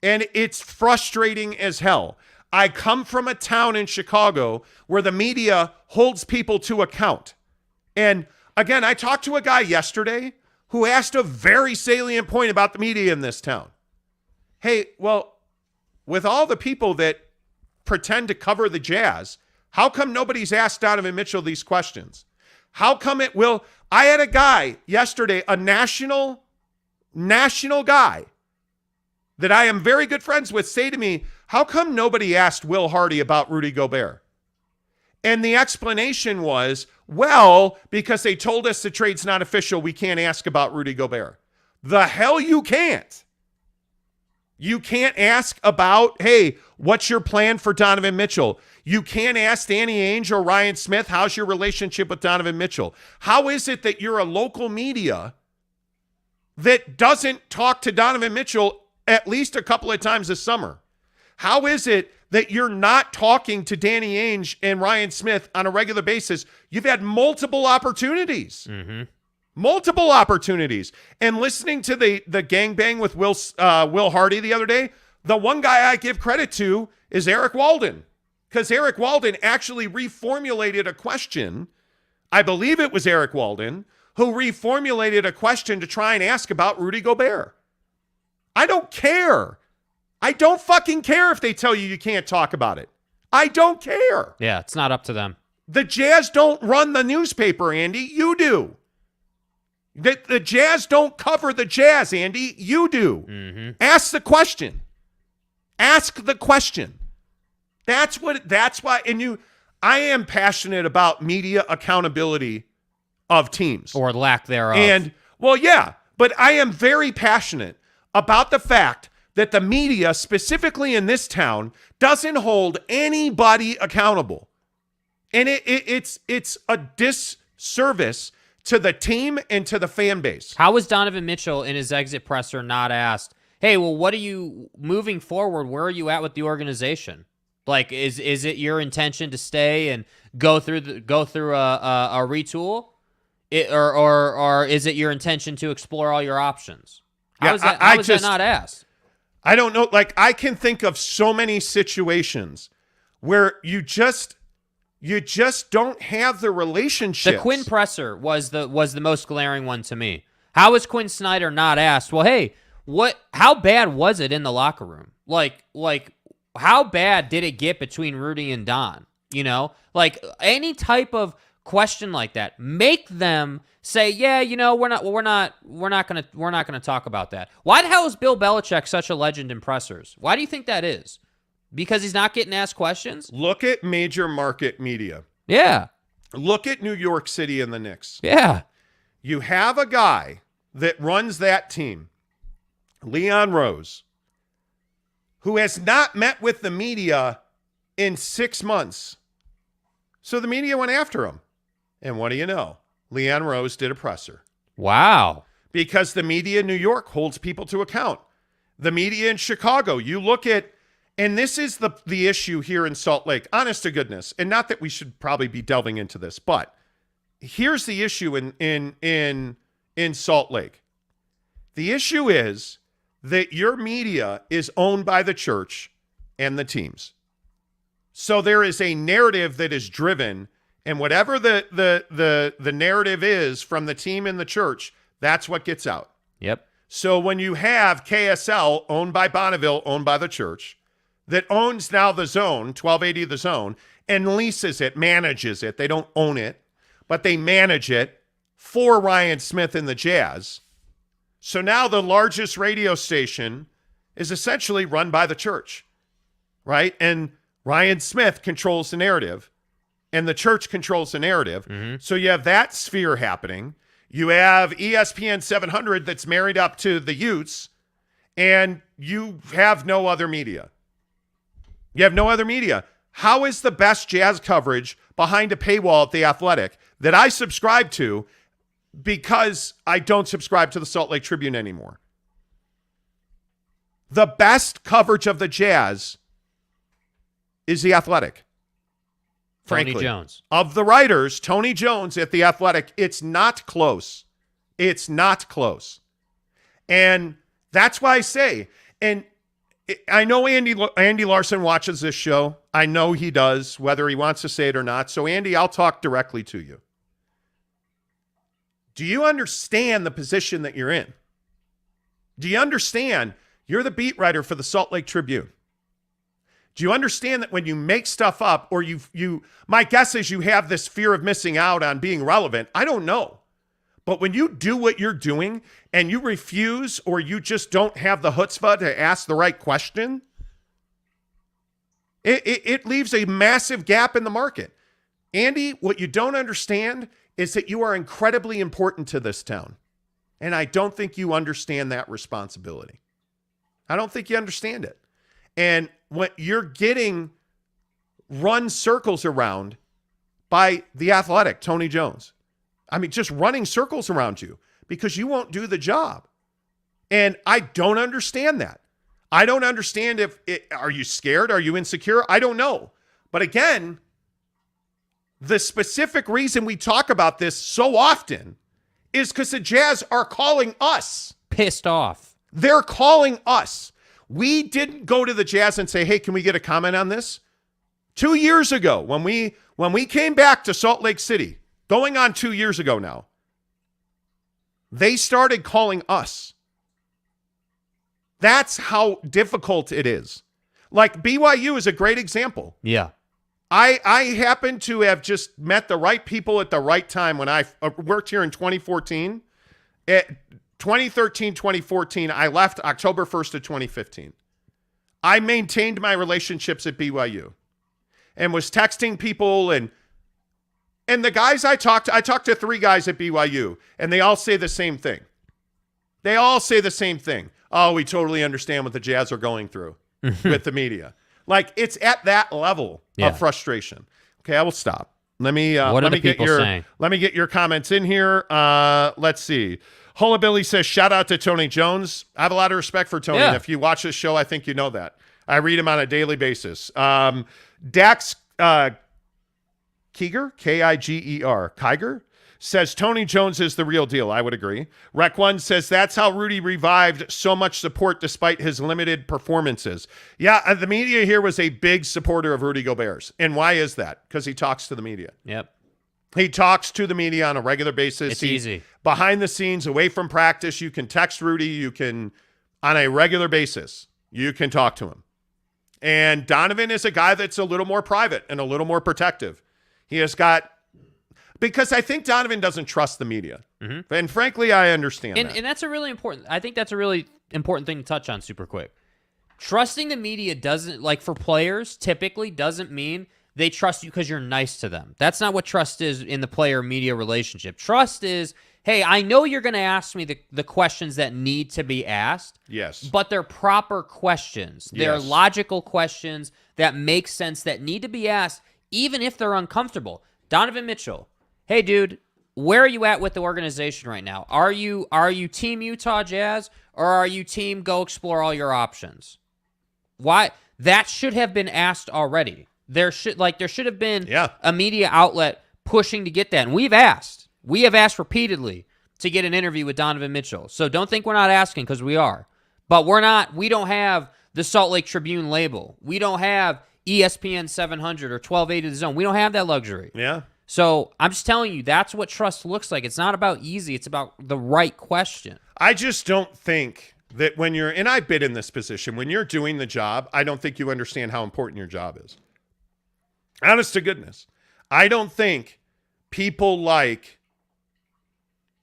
And it's frustrating as hell. I come from a town in Chicago where the media holds people to account. And again, I talked to a guy yesterday who asked a very salient point about the media in this town. Hey, well, with all the people that pretend to cover the Jazz, how come nobody's asked Donovan Mitchell these questions? How come it will? I had a guy yesterday, a national guy that I am very good friends with, say to me, how come nobody asked Will Hardy about Rudy Gobert? And the explanation was, well, because they told us the trade's not official, we can't ask about Rudy Gobert. The hell you can't. You can't ask about, hey, what's your plan for Donovan Mitchell? You can't ask Danny Ainge or Ryan Smith, how's your relationship with Donovan Mitchell? How is it that you're a local media that doesn't talk to Donovan Mitchell at least a couple of times this summer? How is it that you're not talking to Danny Ainge and Ryan Smith on a regular basis? You've had multiple opportunities. Multiple opportunities. And listening to the gangbang with Will Hardy the other day, the one guy I give credit to is Eric Walden. Because Eric Walden actually reformulated a question. I believe it was Eric Walden who reformulated a question to try and ask about Rudy Gobert. I don't care. I don't fucking care if they tell you can't talk about it. I don't care. Yeah, it's not up to them. The Jazz don't run the newspaper, Andy. You do. The Jazz don't cover the Jazz, Andy. You do. Ask the question. Ask the question. That's why, and I am passionate about media accountability of teams. Or lack thereof. And, well, yeah, but I am very passionate about the fact that the media, specifically in this town, doesn't hold anybody accountable. And it's a disservice to the team and to the fan base. How was Donovan Mitchell in his exit presser not asked, hey, well, what are you, moving forward, where are you at with the organization? Like, is it your intention to stay and go through a retool, or is it your intention to explore all your options? How is that not asked? I don't know. Like, I can think of so many situations where you just don't have the relationship. The Quinn presser was the most glaring one to me. How is Quinn Snyder not asked? Well, hey, how bad was it in the locker room? Like. How bad did it get between Rudy and Don? You know, like any type of question like that, make them say, yeah, you know, we're not gonna talk about that. Why the hell is Bill Belichick such a legend in pressers? Why do you think that is? Because he's not getting asked questions? Look at major market media. Yeah. Look at New York City and the Knicks. Yeah. You have a guy that runs that team, Leon Rose, who has not met with the media in 6 months. So the media went after him. And what do you know? Leon Rose did a presser. Wow. Because the media in New York holds people to account. The media in Chicago, you look at, and this is the issue here in Salt Lake, honest to goodness, and not that we should probably be delving into this, but here's the issue in Salt Lake. The issue is that your media is owned by the church and the teams. So there is a narrative that is driven, and whatever the narrative is from the team and the church, that's what gets out. Yep. So when you have KSL owned by Bonneville, owned by the church, that owns now the Zone, 1280 The Zone, and leases it, manages it. They don't own it, but they manage it for Ryan Smith and the Jazz. So now the largest radio station is essentially run by the church, right? And Ryan Smith controls the narrative, and the church controls the narrative. Mm-hmm. So you have that sphere happening. You have ESPN 700 that's married up to the Utes, and you have no other media. You have no other media. How is the best Jazz coverage behind a paywall at The Athletic that I subscribe to because I don't subscribe to the Salt Lake Tribune anymore? The best coverage of the Jazz is The Athletic. Frankly. Tony Jones. Of the writers, Tony Jones at The Athletic, it's not close. It's not close. And that's why I say, and I know Andy Larson watches this show. I know he does, whether he wants to say it or not. So, Andy, I'll talk directly to you. Do you understand the position that you're in? Do you understand you're the beat writer for the Salt Lake Tribune? Do you understand that when you make stuff up, or my guess is you have this fear of missing out on being relevant? I don't know. But when you do what you're doing and you refuse, or you just don't have the chutzpah to ask the right question, it leaves a massive gap in the market. Andy, what you don't understand is that you are incredibly important to this town. And I don't think you understand that responsibility. I don't think you understand it. And when you're getting run circles around by The Athletic, Tony Jones. I mean, just running circles around you because you won't do the job. And I don't understand that. I don't understand are you scared? Are you insecure? I don't know. But again, the specific reason we talk about this so often is because the Jazz are calling us. Pissed off. They're calling us. We didn't go to the Jazz and say, hey, can we get a comment on this? 2 years ago, when we came back to Salt Lake City, going on 2 years ago now, they started calling us. That's how difficult it is. Like BYU is a great example. Yeah. I happen to have just met the right people at the right time when I worked here in 2014. 2013, 2014, I left October 1st of 2015. I maintained my relationships at BYU and was texting people and the guys I talked to 3 guys at BYU, and they all say the same thing. They all say the same thing. Oh, we totally understand what the Jazz are going through with the media. Like, it's at that level of frustration. Okay, I will stop. Let me get your comments in here. Let's see. Hula Billy says, shout out to Tony Jones. I have a lot of respect for Tony. Yeah. And if you watch this show, I think you know that. I read him on a daily basis. Dax Kiger, Kiger, Kiger, says Tony Jones is the real deal. I would agree. Rec One says that's how Rudy revived so much support despite his limited performances. Yeah, the media here was a big supporter of Rudy Gobert's. And why is that? Because he talks to the media. Yep. He talks to the media on a regular basis. It's easy. Behind the scenes, away from practice, you can text Rudy. You can, on a regular basis, you can talk to him. And Donovan is a guy that's a little more private and a little more protective. He has got, because I think Donovan doesn't trust the media. Mm-hmm. And frankly, I understand that. And that's a really important, I think that's a really important thing to touch on super quick. Trusting the media doesn't, like for players, typically doesn't mean they trust you because you're nice to them. That's not what trust is in the player-media relationship. Trust is, hey, I know you're going to ask me the questions that need to be asked. Yes. But they're proper questions. They're Yes. logical questions that make sense, that need to be asked, even if they're uncomfortable. Donovan Mitchell, hey, dude, where are you at with the organization right now? Are you team Utah Jazz or are you team go explore all your options? Why? That should have been asked already. There should have been a media outlet pushing to get that. And we've asked. We have asked repeatedly to get an interview with Donovan Mitchell. So don't think we're not asking, because we are. But we don't have the Salt Lake Tribune label. We don't have ESPN 700 or 1280 The Zone. We don't have that luxury. Yeah. So I'm just telling you, that's what trust looks like. It's not about easy. It's about the right question. I just don't think that when you're, and I've been in this position, when you're doing the job, I don't think you understand how important your job is. Honest to goodness. I don't think people like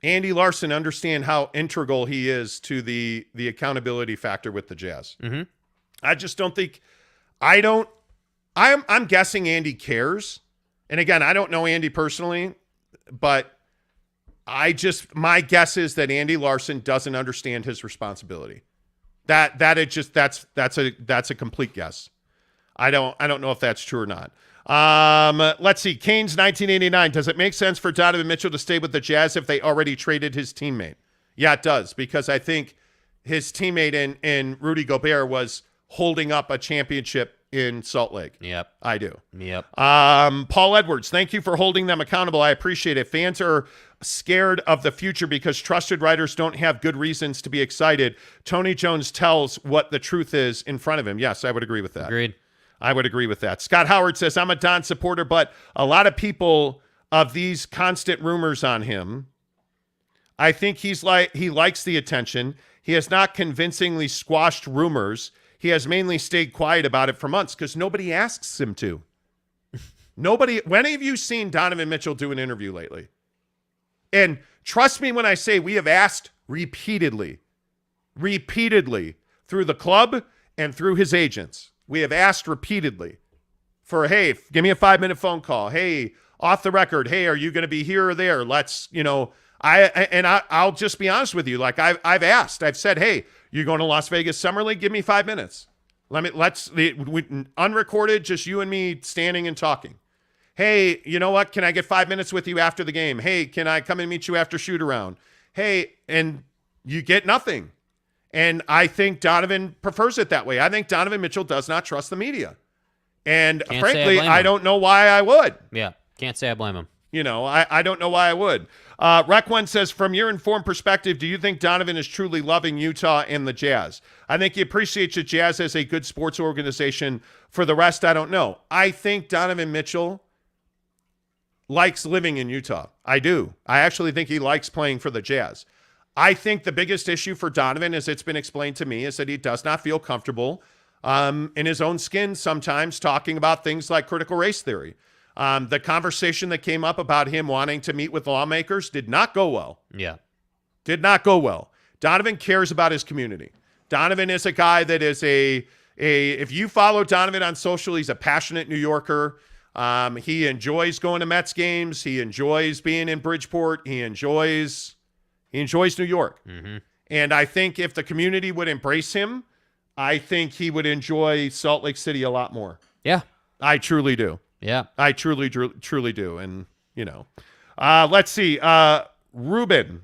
Andy Larson understand how integral he is to the accountability factor with the Jazz. Mm-hmm. I just don't think, I'm guessing Andy cares. And again, I don't know Andy personally, but my guess is that Andy Larson doesn't understand his responsibility. That's a complete guess. I don't know if that's true or not. Let's see. Canes 1989. Does it make sense for Donovan Mitchell to stay with the Jazz if they already traded his teammate? Yeah, it does, because I think his teammate in Rudy Gobert was holding up a championship in Salt Lake. Yep. I do. Yep. Paul Edwards, thank you for holding them accountable. I appreciate it. Fans are scared of the future because trusted writers don't have good reasons to be excited. Tony Jones tells what the truth is in front of him. Yes, I would agree with that. Agreed. I would agree with that. Scott Howard says, I'm a Don supporter, but a lot of people of these constant rumors on him, I think he likes the attention. He has not convincingly squashed rumors. He has mainly stayed quiet about it for months because nobody asks him to. When have you seen Donovan Mitchell do an interview lately? And trust me when I say we have asked repeatedly through the club and through his agents. We have asked repeatedly for, hey, give me a 5-minute phone call. Hey, off the record. Hey, are you going to be here or there? Let's, I'll just be honest with you. Like I've asked. I've said, hey, you're going to Las Vegas Summer League? Give me 5 minutes. Unrecorded, just you and me standing and talking. Hey, you know what? Can I get 5 minutes with you after the game? Hey, can I come and meet you after shoot around? Hey, and you get nothing. And I think Donovan prefers it that way. I think Donovan Mitchell does not trust the media. And frankly, I don't know why I would. Yeah, can't say I blame him. I don't know why I would. Rec One says, from your informed perspective, do you think Donovan is truly loving Utah and the Jazz? I think he appreciates the Jazz as a good sports organization. For the rest, I don't know. I think Donovan Mitchell likes living in Utah. I do. I actually think he likes playing for the Jazz. I think the biggest issue for Donovan, as it's been explained to me, is that he does not feel comfortable in his own skin sometimes talking about things like critical race theory. The conversation that came up about him wanting to meet with lawmakers did not go well. Yeah. Did not go well. Donovan cares about his community. Donovan is a guy that is if you follow Donovan on social, he's a passionate New Yorker. He enjoys going to Mets games. He enjoys being in Bridgeport. He enjoys New York. Mm-hmm. And I think if the community would embrace him, I think he would enjoy Salt Lake City a lot more. Yeah. I truly do. Yeah. I truly do. And, let's see. Rubny,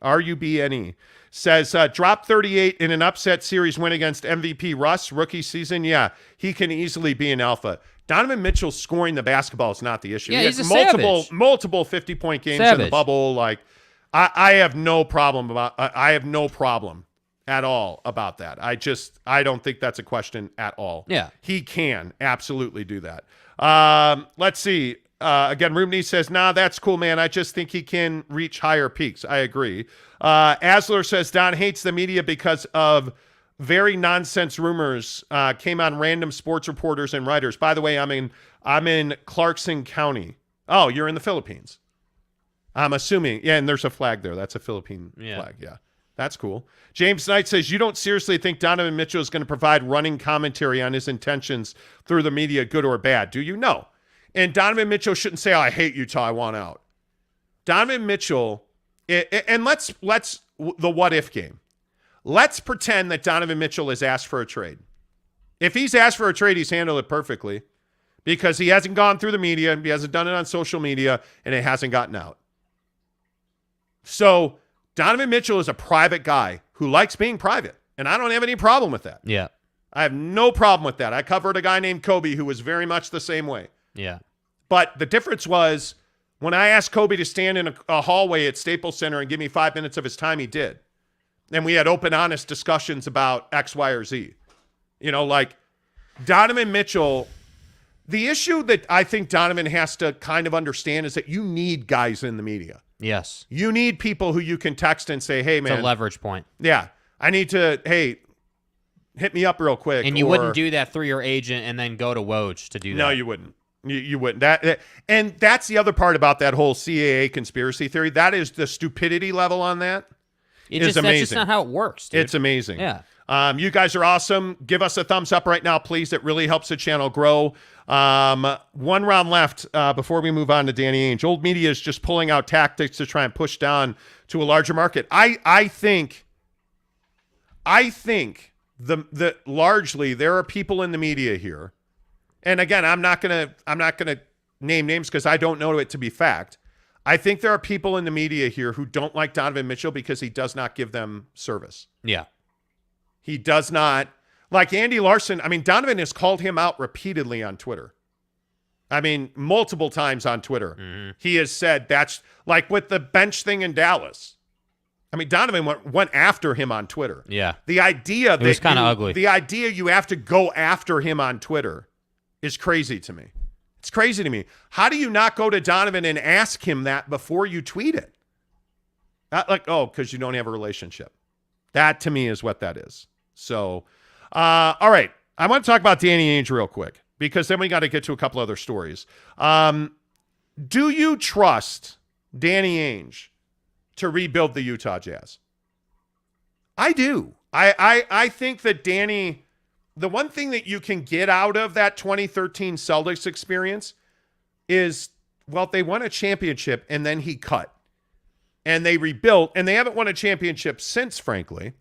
Rubne, says, drop 38 in an upset series win against MVP Russ, rookie season. Yeah, he can easily be an alpha. Donovan Mitchell scoring the basketball is not the issue. Yeah, he he's has a savage. multiple 50-point games in the bubble. Like, I have no problem at all about that. I don't think that's a question at all. Yeah. He can absolutely do that. Let's see. Again, Rubney says, nah, that's cool, man. I just think he can reach higher peaks. I agree. Asler says, Don hates the media because of very nonsense rumors came on random sports reporters and writers. By the way, I'm in Clarkson County. Oh, you're in the Philippines. I'm assuming. Yeah, and there's a flag there. That's a Philippine flag. Yeah. That's cool. James Knight says, you don't seriously think Donovan Mitchell is going to provide running commentary on his intentions through the media, good or bad, do you? No. And Donovan Mitchell shouldn't say, oh, I hate Utah, I want out. Donovan Mitchell, and let's the what-if game. Let's pretend that Donovan Mitchell has asked for a trade. If he's asked for a trade, he's handled it perfectly because he hasn't gone through the media, he hasn't done it on social media, and it hasn't gotten out. So Donovan Mitchell is a private guy who likes being private, and I don't have any problem with that. Yeah. I have no problem with that. I covered a guy named Kobe who was very much the same way. Yeah. But the difference was when I asked Kobe to stand in a hallway at Staples Center and give me 5 minutes of his time, he did. And we had open, honest discussions about X, Y, or Z. You know, like Donovan Mitchell, the issue that I think Donovan has to kind of understand is that you need guys in the media. Yes. You need people who you can text and say, hey, man. It's a leverage point. Yeah. I need to, hey, hit me up real quick. And you wouldn't do that through your agent and then go to Woj to do that. No, you wouldn't. You wouldn't. And that's the other part about that whole CAA conspiracy theory. That is the stupidity level on that. That's just not how it works, dude. It's amazing. Yeah. You guys are awesome. Give us a thumbs up right now, please. It really helps the channel grow. One round left before we move on to Danny Ainge. Old media is just pulling out tactics to try and push down to a larger market. I think that largely there are people in the media here. And again, I'm not gonna name names because I don't know it to be fact. I think there are people in the media here who don't like Donovan Mitchell because he does not give them service. Yeah. He does not. Like Andy Larson, I mean, Donovan has called him out repeatedly on Twitter. I mean, multiple times on Twitter. Mm-hmm. He has said that's like with the bench thing in Dallas. I mean, Donovan went after him on Twitter. Yeah. The idea that it was kind of ugly. The idea you have to go after him on Twitter is crazy to me. It's crazy to me. How do you not go to Donovan and ask him that before you tweet it? Not like, oh, because you don't have a relationship. That to me is what that is. So, all right. I want to talk about Danny Ainge real quick because then we got to get to a couple other stories. Do you trust Danny Ainge to rebuild the Utah Jazz? I do. I think that Danny, the one thing that you can get out of that 2013 Celtics experience is, well, they won a championship and then he cut. And they rebuilt, and they haven't won a championship since, frankly.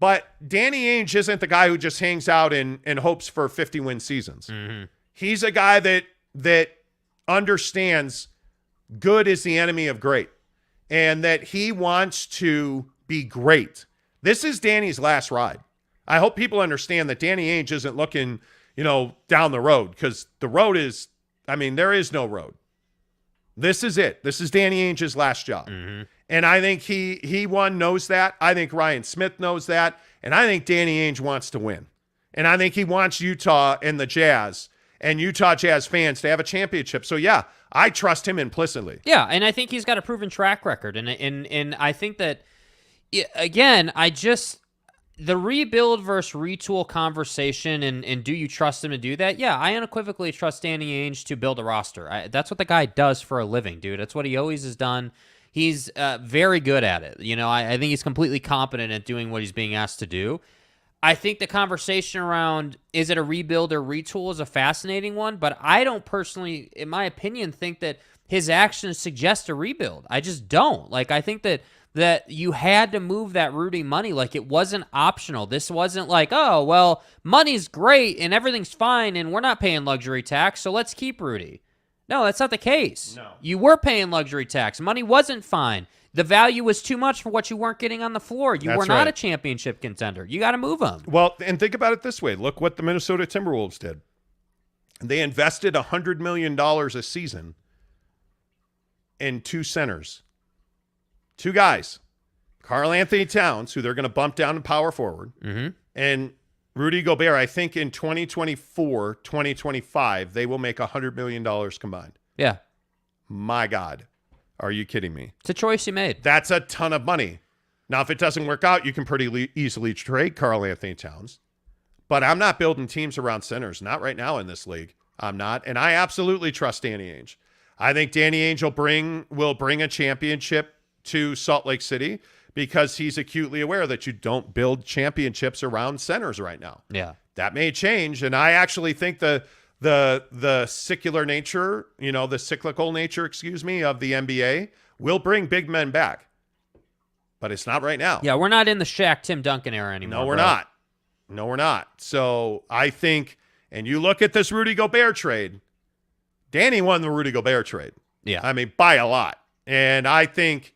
But Danny Ainge isn't the guy who just hangs out and hopes for 50-win seasons. Mm-hmm. He's a guy that understands good is the enemy of great, and that he wants to be great. This is Danny's last ride. I hope people understand that Danny Ainge isn't looking, down the road, because the road is, there is no road. This is it. This is Danny Ainge's last job. Mm-hmm. And I think he knows that. I think Ryan Smith knows that. And I think Danny Ainge wants to win. And I think he wants Utah and the Jazz and Utah Jazz fans to have a championship. So, yeah, I trust him implicitly. Yeah, and I think he's got a proven track record. And I think that, again, the rebuild versus retool conversation and do you trust him to do that? Yeah, I unequivocally trust Danny Ainge to build a roster. That's what the guy does for a living, dude. That's what he always has done. He's very good at it. I think he's completely competent at doing what he's being asked to do. I think the conversation around is it a rebuild or retool is a fascinating one, but I don't personally, in my opinion, think that his actions suggest a rebuild. I just don't. I think that you had to move that Rudy money. It wasn't optional. This wasn't like, oh, well, money's great and everything's fine and we're not paying luxury tax, so let's keep Rudy. No, that's not the case. No. You were paying luxury tax. Money wasn't fine. The value was too much for what you weren't getting on the floor. That's were not right. A championship contender. You got to move them. Well, and think about it this way. Look what the Minnesota Timberwolves did. They invested $100 million a season in two centers. Two guys, Karl Anthony Towns, who they're going to bump down to power forward, mm-hmm. and Rudy Gobert. I think in 2024, 2025, they will make $100 million combined. Yeah. My God. Are you kidding me? It's a choice you made. That's a ton of money. Now, if it doesn't work out, you can pretty easily trade Karl Anthony Towns. But I'm not building teams around centers. Not right now in this league. I'm not. And I absolutely trust Danny Ainge. I think Danny Ainge will bring a championship to Salt Lake City because he's acutely aware that you don't build championships around centers right now. Yeah. That may change, and I actually think the secular nature, the cyclical nature, of the NBA will bring big men back. But it's not right now. Yeah, we're not in the Shaq Tim Duncan era anymore. No, we're not. No, we're not. So I think, and you look at this Rudy Gobert trade, Danny won the Rudy Gobert trade. Yeah. I mean, by a lot. And I think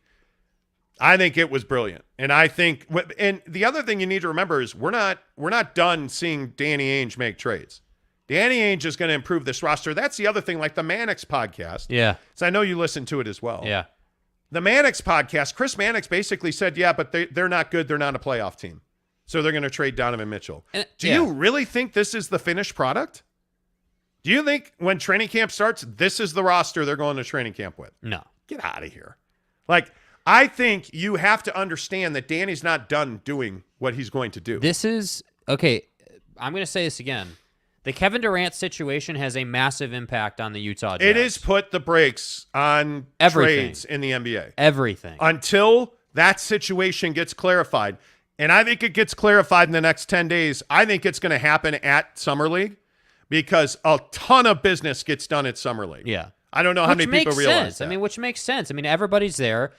it was brilliant. And I think, and the other thing you need to remember is we're not done seeing Danny Ainge make trades. Danny Ainge is going to improve this roster. That's the other thing, like the Mannix podcast. Yeah. So I know you listen to it as well. Yeah. The Mannix podcast, Chris Mannix basically said, yeah, but they're not good. They're not a playoff team. So they're going to trade Donovan Mitchell. Do you really think this is the finished product? Do you think when training camp starts, this is the roster they're going to training camp with? No. Get out of here. I think you have to understand that Danny's not done doing what he's going to do. This is, okay, I'm going to say this again. The Kevin Durant situation has a massive impact on the Utah Jazz. It has put the brakes on trades in the NBA. Everything. Until that situation gets clarified. And I think it gets clarified in the next 10 days. I think it's going to happen at Summer League because a ton of business gets done at Summer League. Yeah. I don't know how many people realize that. Which makes sense. I mean, everybody's there,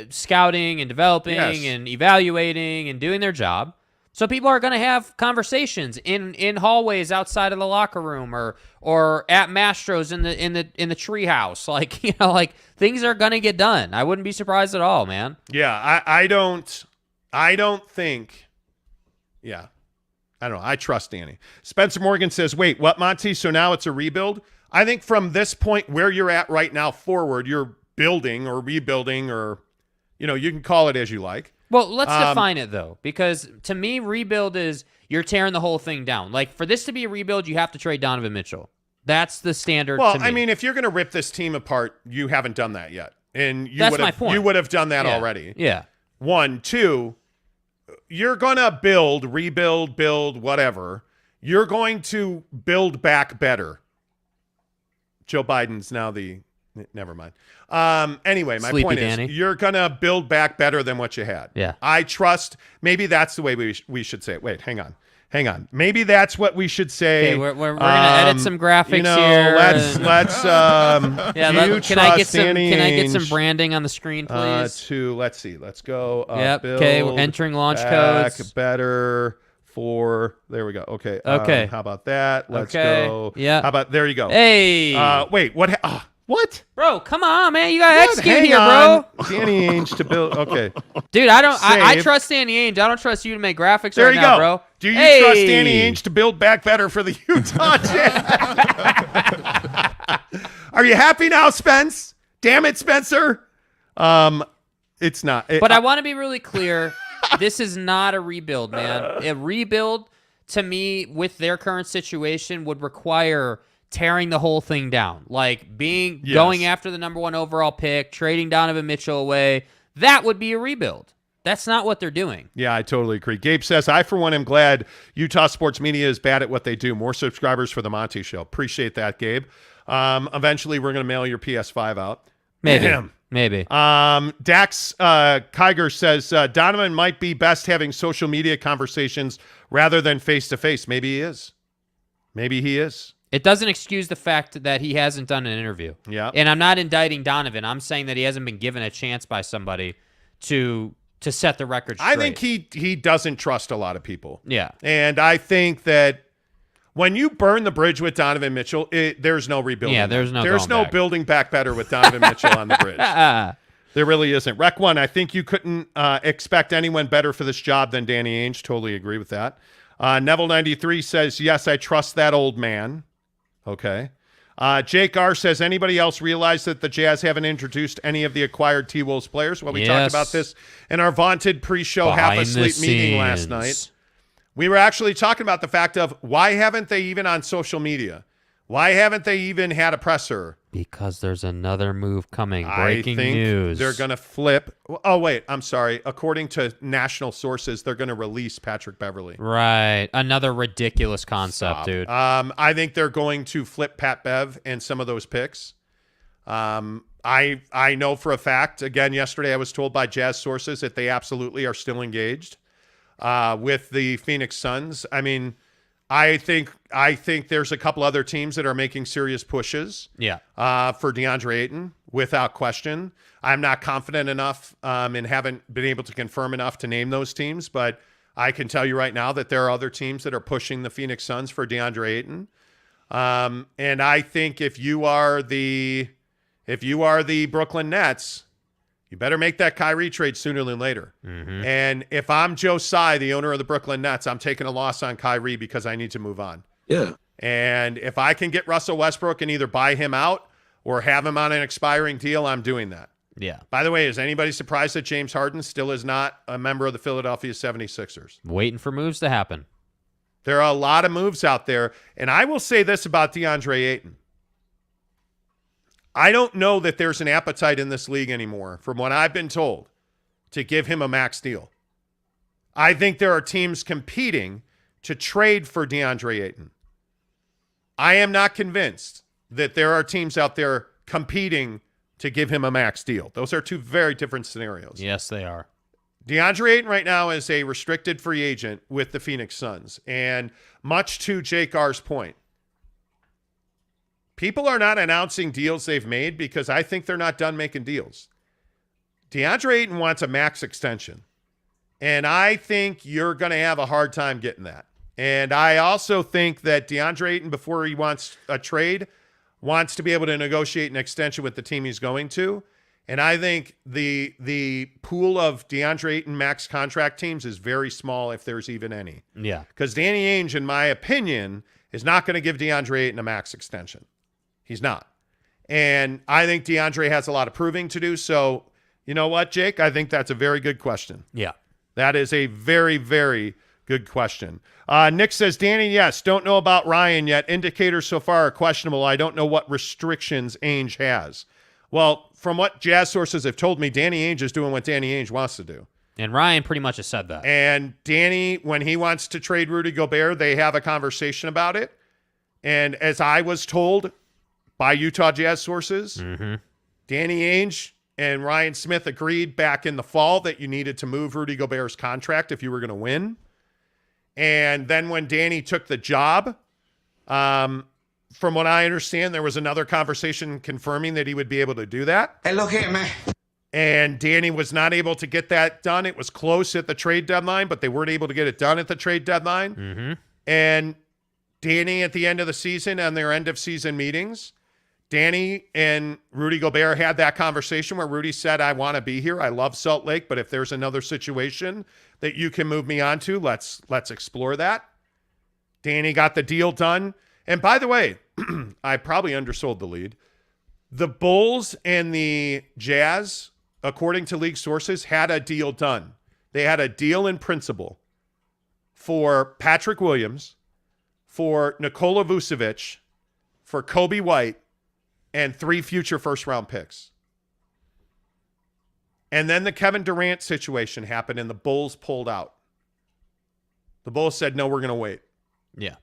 scouting and developing and evaluating and doing their job. So people are going to have conversations in hallways outside of the locker room or at Mastro's in the treehouse. Things are going to get done. I wouldn't be surprised at all, man. Yeah, I don't think. Yeah, I don't know. I trust Danny. Spencer Morgan says, "Wait, what, Monty? So now it's a rebuild?" I think from this point where you're at right now forward, you're building or rebuilding, or you can call it as you like. Well, let's define it, though, because to me, rebuild is you're tearing the whole thing down. For this to be a rebuild, you have to trade Donovan Mitchell. That's the standard. Well, to me. I mean, if you're going to rip this team apart, you haven't done that yet. And That's my point. You would have done that already. Yeah. 1, 2, you're going to rebuild, whatever. You're going to build back better. Joe Biden's now never mind. Anyway, my Sleepy point Danny. is you're going to build back better than what you had. Yeah. I trust, maybe that's the way we should say it. Wait, hang on. Maybe that's what we should say. Okay, we're going to edit some graphics here. Let's can I get some branding on the screen, please? Let's see. Let's go. Okay, we're entering launch codes. Better for, there we go. Okay. Okay. How about that? Let's Okay. go. Yeah. How about, there you go. Hey. Wait, what? What? Bro, come on, man. You got to execute here, bro. Danny Ainge to build. Okay. Dude, I trust Danny Ainge. I don't trust you to make graphics there right you now, go. Bro. Do you trust Danny Ainge to build back better for the Utah Jazz? Are you happy now, Spence? Damn it, Spencer. It's not. But I want to be really clear. This is not a rebuild, man. A rebuild, to me, with their current situation, would require tearing the whole thing down. Going after the number 1 overall pick, trading Donovan Mitchell away. That would be a rebuild. That's not what they're doing. Yeah, I totally agree. Gabe says, I, for one, am glad Utah sports media is bad at what they do. More subscribers for the Monty Show. Appreciate that, Gabe. Eventually, we're going to mail your PS5 out. Maybe. Dax Kiger says, Donovan might be best having social media conversations rather than face-to-face. Maybe he is. It doesn't excuse the fact that he hasn't done an interview. Yeah. And I'm not indicting Donovan. I'm saying that he hasn't been given a chance by somebody to set the record straight. I think he doesn't trust a lot of people. Yeah. And I think that when you burn the bridge with Donovan Mitchell, there's no rebuilding. Yeah, there's no back. Building back better with Donovan Mitchell on the bridge. There really isn't. Rec 1, I think you couldn't expect anyone better for this job than Danny Ainge. Totally agree with that. Neville93 says, yes, I trust that old man. Okay. Jake R says, anybody else realize that the Jazz haven't introduced any of the acquired T-Wolves players? Well, we talked about this in our vaunted pre-show half-asleep meeting last night. We were actually talking about the fact of why haven't they even on social media? Why haven't they even had a presser? Because there's another move coming. Breaking news. They're going to flip. Oh, wait. I'm sorry. According to national sources, they're going to release Patrick Beverley. Right. Another ridiculous concept, dude. I think they're going to flip Pat Bev and some of those picks. I know for a fact, again, yesterday I was told by Jazz sources that they absolutely are still engaged with the Phoenix Suns. I mean, I think there's a couple other teams that are making serious pushes for Deandre Ayton, without question. I'm not confident enough and haven't been able to confirm enough to name those teams, but I can tell you right now that there are other teams that are pushing the Phoenix Suns for Deandre Ayton. And I think if you are the Brooklyn Nets, you better make that Kyrie trade sooner than later. Mm-hmm. And if I'm Joe Tsai, the owner of the Brooklyn Nets, I'm taking a loss on Kyrie because I need to move on. Yeah. And if I can get Russell Westbrook and either buy him out or have him on an expiring deal, I'm doing that. Yeah. By the way, is anybody surprised that James Harden still is not a member of the Philadelphia 76ers? Waiting for moves to happen. There are a lot of moves out there. And I will say this about DeAndre Ayton. I don't know that there's an appetite in this league anymore, from what I've been told, to give him a max deal. I think there are teams competing to trade for DeAndre Ayton. I am not convinced that there are teams out there competing to give him a max deal. Those are two very different scenarios. Yes, they are. DeAndre Ayton right now is a restricted free agent with the Phoenix Suns. And much to Jake R's point, people are not announcing deals they've made because I think they're not done making deals. DeAndre Ayton wants a max extension. And I think you're going to have a hard time getting that. And I also think that DeAndre Ayton, before he wants a trade, wants to be able to negotiate an extension with the team he's going to. And I think the pool of DeAndre Ayton max contract teams is very small, if there's even any. Yeah. Because Danny Ainge, in my opinion, is not going to give DeAndre Ayton a max extension. He's not. And I think DeAndre has a lot of proving to do. So, you know what, Jake? I think that's a very good question. Yeah. That is a very, very good question. Nick says, Danny, yes, don't know about Ryan yet. Indicators so far are questionable. I don't know what restrictions Ainge has. Well, from what Jazz sources have told me, Danny Ainge is doing what Danny Ainge wants to do. And Ryan pretty much has said that. And Danny, when he wants to trade Rudy Gobert, they have a conversation about it. And as I was told by Utah Jazz sources, Danny Ainge and Ryan Smith agreed back in the fall that you needed to move Rudy Gobert's contract if you were going to win. And then when Danny took the job, from what I understand, there was another conversation confirming that he would be able to do that. Hello, man. And Danny was not able to get that done. It was close at the trade deadline, but they weren't able to get it done at the trade deadline. Mm-hmm. And Danny, at the end of the season, on their end of season meetings, Danny and Rudy Gobert had that conversation where Rudy said, I want to be here. I love Salt Lake, but if there's another situation that you can move me on to, let's explore that. Danny got the deal done. And by the way, I probably undersold the lead. The Bulls and the Jazz, according to league sources, had a deal done. They had a deal in principle for Patrick Williams, for Nikola Vucevic, for Kobe White, and 3 future first-round picks. And then the Kevin Durant situation happened, and the Bulls pulled out. The Bulls said, no, we're going to wait. Yeah.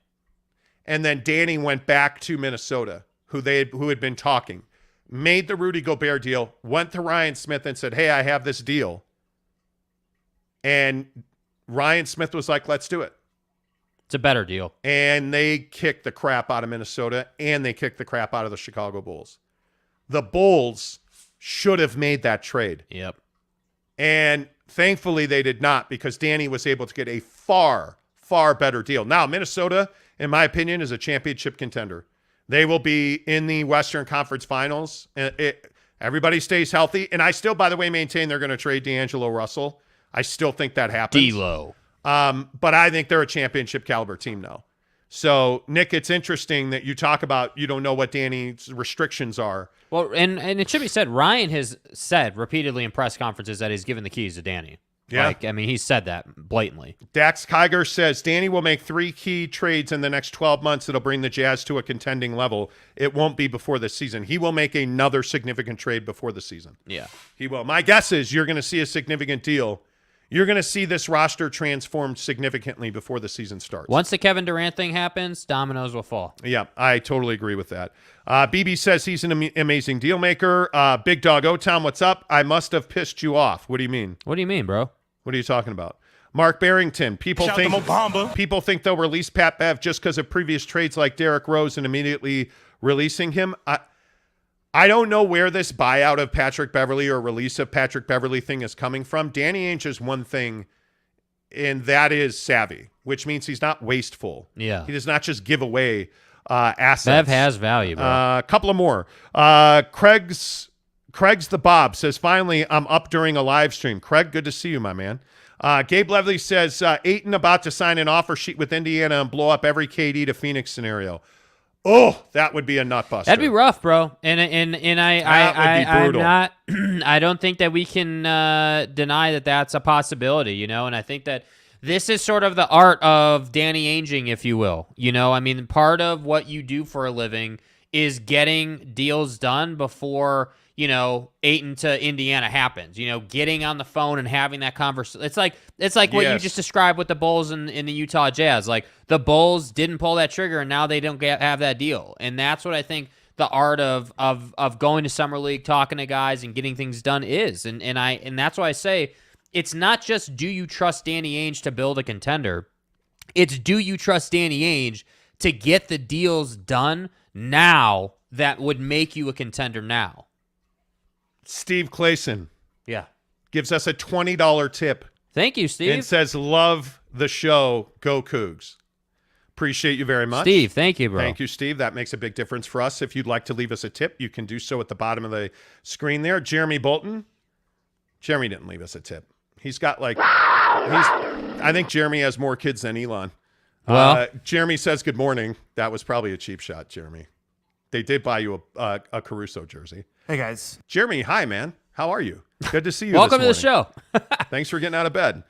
And then Danny went back to Minnesota, who had been talking, made the Rudy Gobert deal, went to Ryan Smith and said, hey, I have this deal. And Ryan Smith was like, let's do it. It's a better deal. And they kicked the crap out of Minnesota, and they kicked the crap out of the Chicago Bulls. The Bulls should have made that trade. Yep. And thankfully they did not, because Danny was able to get a far, far better deal. Now, Minnesota, in my opinion, is a championship contender. They will be in the Western Conference Finals. Everybody stays healthy. And I still, by the way, maintain they're going to trade D'Angelo Russell. I still think that happens. D-Lo. But I think they're a championship caliber team now. So, Nick, it's interesting that you talk about you don't know what Danny's restrictions are. Well, and it should be said, Ryan has said repeatedly in press conferences that he's given the keys to Danny. Yeah. Like, I mean, he said that blatantly. Dax Kiger says Danny will make 3 key trades in the next 12 months that'll bring the Jazz to a contending level. It won't be before the season. He will make another significant trade before the season. Yeah. He will. My guess is you're going to see a significant deal You're going to see this roster transformed significantly before the season starts. Once the Kevin Durant thing happens, dominoes will fall. Yeah, I totally agree with that. BB says he's an amazing deal maker. Big Dog O-Town, what's up? I must have pissed you off. What do you mean? What do you mean, bro? What are you talking about? Mark Barrington, people think they'll release Pat Bev just because of previous trades like Derrick Rose and immediately releasing him. I don't know where this buyout of Patrick Beverley or release of Patrick Beverley thing is coming from. Danny Ainge is one thing, and that is savvy, which means he's not wasteful. Yeah. He does not just give away assets. Bev has value, bro. A couple of more. Craig's the Bob says, finally, I'm up during a live stream. Craig, good to see you, my man. Gabe Levely says, Ayton about to sign an offer sheet with Indiana and blow up every KD to Phoenix scenario. Oh, that would be a nutbuster. That'd be rough, bro. And I'm not. I don't think that we can deny that that's a possibility, you know. And I think that this is sort of the art of Danny Aingeing, if you will. You know, I mean, part of what you do for a living is getting deals done before, you know, Ayton to Indiana happens. You know, getting on the phone and having that conversation. It's like what you just described with the Bulls and the Utah Jazz. Like, the Bulls didn't pull that trigger, and now they don't have that deal. And that's what I think the art of going to Summer League, talking to guys, and getting things done is. And that's why I say it's not just do you trust Danny Ainge to build a contender. It's do you trust Danny Ainge to get the deals done now that would make you a contender now. Steve Clayson. Yeah. Gives us a $20 tip. Thank you, Steve. And says, love the show. Go Cougs. Appreciate you very much. Steve, thank you, bro. Thank you, Steve. That makes a big difference for us. If you'd like to leave us a tip, you can do so at the bottom of the screen there. Jeremy Bolton. Jeremy didn't leave us a tip. He's got I think Jeremy has more kids than Elon. Well, Jeremy says good morning. That was probably a cheap shot, Jeremy. They did buy you a Caruso jersey. Hey, guys. Jeremy, hi, man. How are you? Good to see you. Welcome this to the show. Thanks for getting out of bed.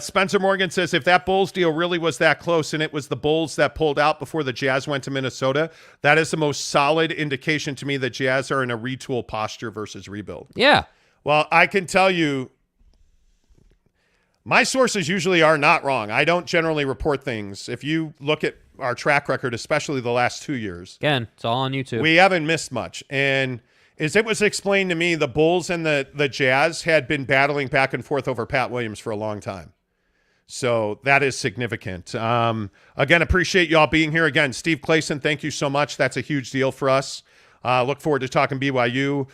Spencer Morgan says, if that Bulls deal really was that close and it was the Bulls that pulled out before the Jazz went to Minnesota, that is the most solid indication to me that Jazz are in a retool posture versus rebuild. Yeah. Well, I can tell you, my sources usually are not wrong. I don't generally report things. If you look at our track record, especially the last 2 years. Again, it's all on YouTube. We haven't missed much. And as it was explained to me, the Bulls and the Jazz had been battling back and forth over Pat Williams for a long time. So that is significant. Again, appreciate y'all being here. Again, Steve Clayson, thank you so much. That's a huge deal for us. Look forward to talking BYU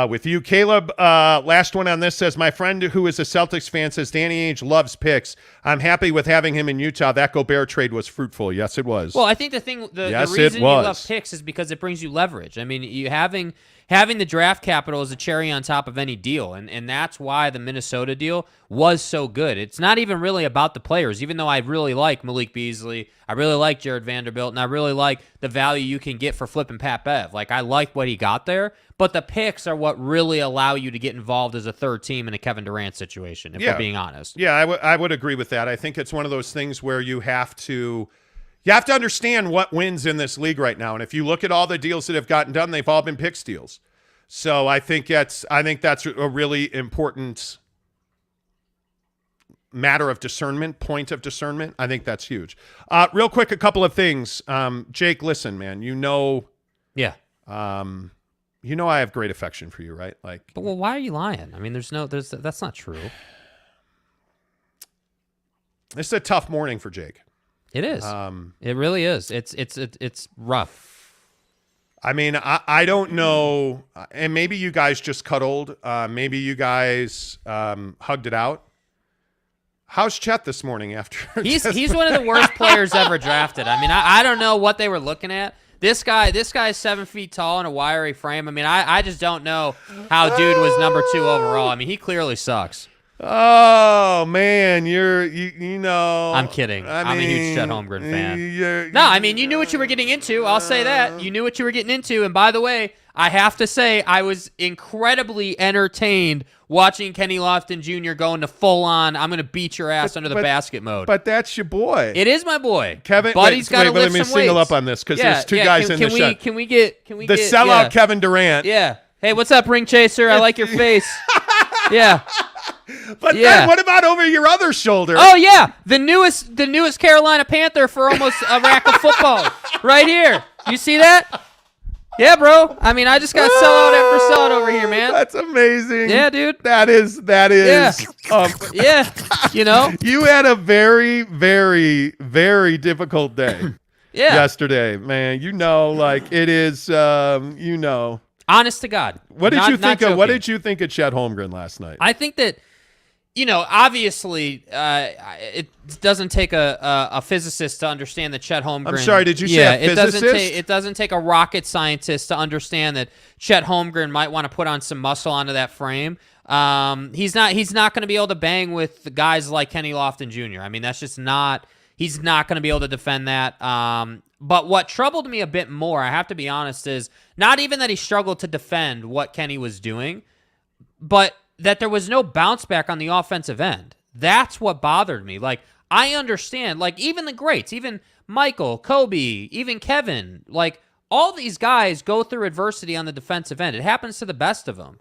with you. Caleb, last one on this says, my friend who is a Celtics fan says Danny Ainge loves picks. I'm happy with having him in Utah. That Gobert trade was fruitful. Yes, it was. Well, I think the reason you love picks is because it brings you leverage. I mean, you having the draft capital is a cherry on top of any deal, and that's why the Minnesota deal was so good. It's not even really about the players, even though I really like Malik Beasley, I really like Jared Vanderbilt, and I really like the value you can get for flipping Pat Bev. Like, I like what he got there, but the picks are what really allow you to get involved as a third team in a Kevin Durant situation, if we're being honest. Yeah, I would agree with that. I think it's one of those things where you have to understand what wins in this league right now. And if you look at all the deals that have gotten done, they've all been picks deals. So I think that's a really important matter of discernment, point of discernment. I think that's huge. Real quick, a couple of things. Jake, listen, man, Yeah. I have great affection for you, right? But why are you lying? I mean, that's not true. This is a tough morning for Jake. It is. It really is. It's rough. I mean, I don't know, and maybe you guys just cuddled. Maybe you guys hugged it out. How's Chet this morning after? He's one of the worst players ever drafted. I mean, I don't know what they were looking at. This guy's 7 feet tall in a wiry frame. I mean, I just don't know how dude was number 2 overall. I mean, he clearly sucks. Oh man, you know. I'm kidding. I'm a huge Chet Holmgren fan. No, I mean, you knew what you were getting into. I'll say that. You knew what you were getting into. And by the way, I have to say I was incredibly entertained watching Kenny Lofton Jr. go into full-on, I'm going to beat your ass under the basket mode. But that's your boy. It is my boy. Kevin, Buddy's got to lift some weights. Let me single up on this because there's two guys in the shot. Can we get the sellout Kevin Durant. Yeah. Hey, what's up, Ring Chaser? I like your face. Yeah. But then what about over your other shoulder? Oh yeah, the newest Carolina Panther for almost a rack of football, right here. You see that? Yeah, bro. I mean, I just got sellout after sellout over here, man. That's amazing. Yeah, dude. That is. Yeah. You know? You had a very, very, very difficult day yesterday, man. You know, like it is, you know. Honest to God. What did you think of Chet Holmgren last night? I think that, you know, obviously, it doesn't take a physicist to understand that Chet Holmgren. I'm sorry, did you say a physicist? It doesn't take a rocket scientist to understand that Chet Holmgren might want to put on some muscle onto that frame. He's not going to be able to bang with the guys like Kenny Lofton Jr. I mean, that's just not. He's not going to be able to defend that. But what troubled me a bit more, I have to be honest, is not even that he struggled to defend what Kenny was doing, but that there was no bounce back on the offensive end. That's what bothered me. Like, I understand, like, even the greats, even Michael, Kobe, even Kevin, like, all these guys go through adversity on the defensive end. It happens to the best of them.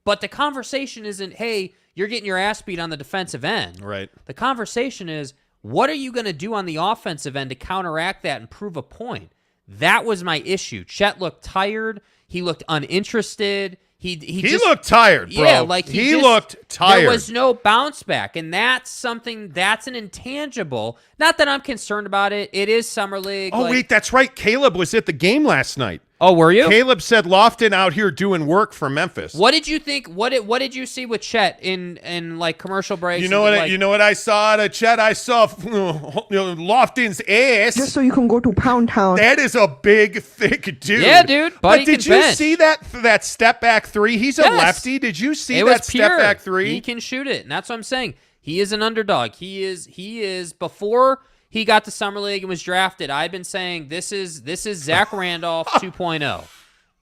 But the conversation isn't, hey, you're getting your ass beat on the defensive end. Right. The conversation is, what are you going to do on the offensive end to counteract that and prove a point? That was my issue. Chet looked tired. He looked uninterested. He looked tired, bro. Yeah, like he looked tired. There was no bounce back, and that's an intangible. Not that I'm concerned about it. It is Summer League. Oh, wait, that's right. Caleb was at the game last night. Oh, were you? Caleb said Lofton out here doing work for Memphis. What did you think? What did you see with Chet in like commercial breaks? You know what I saw at Chet? I saw Lofton's ass. Just so you can go to Pound Town. That is a big, thick dude. Yeah, dude. But did you see that step back three? He's a lefty. Did you see that step back three? He can shoot it, and that's what I'm saying. He is an underdog. He is before he got to Summer League and was drafted. I've been saying this is Zach Randolph 2.0.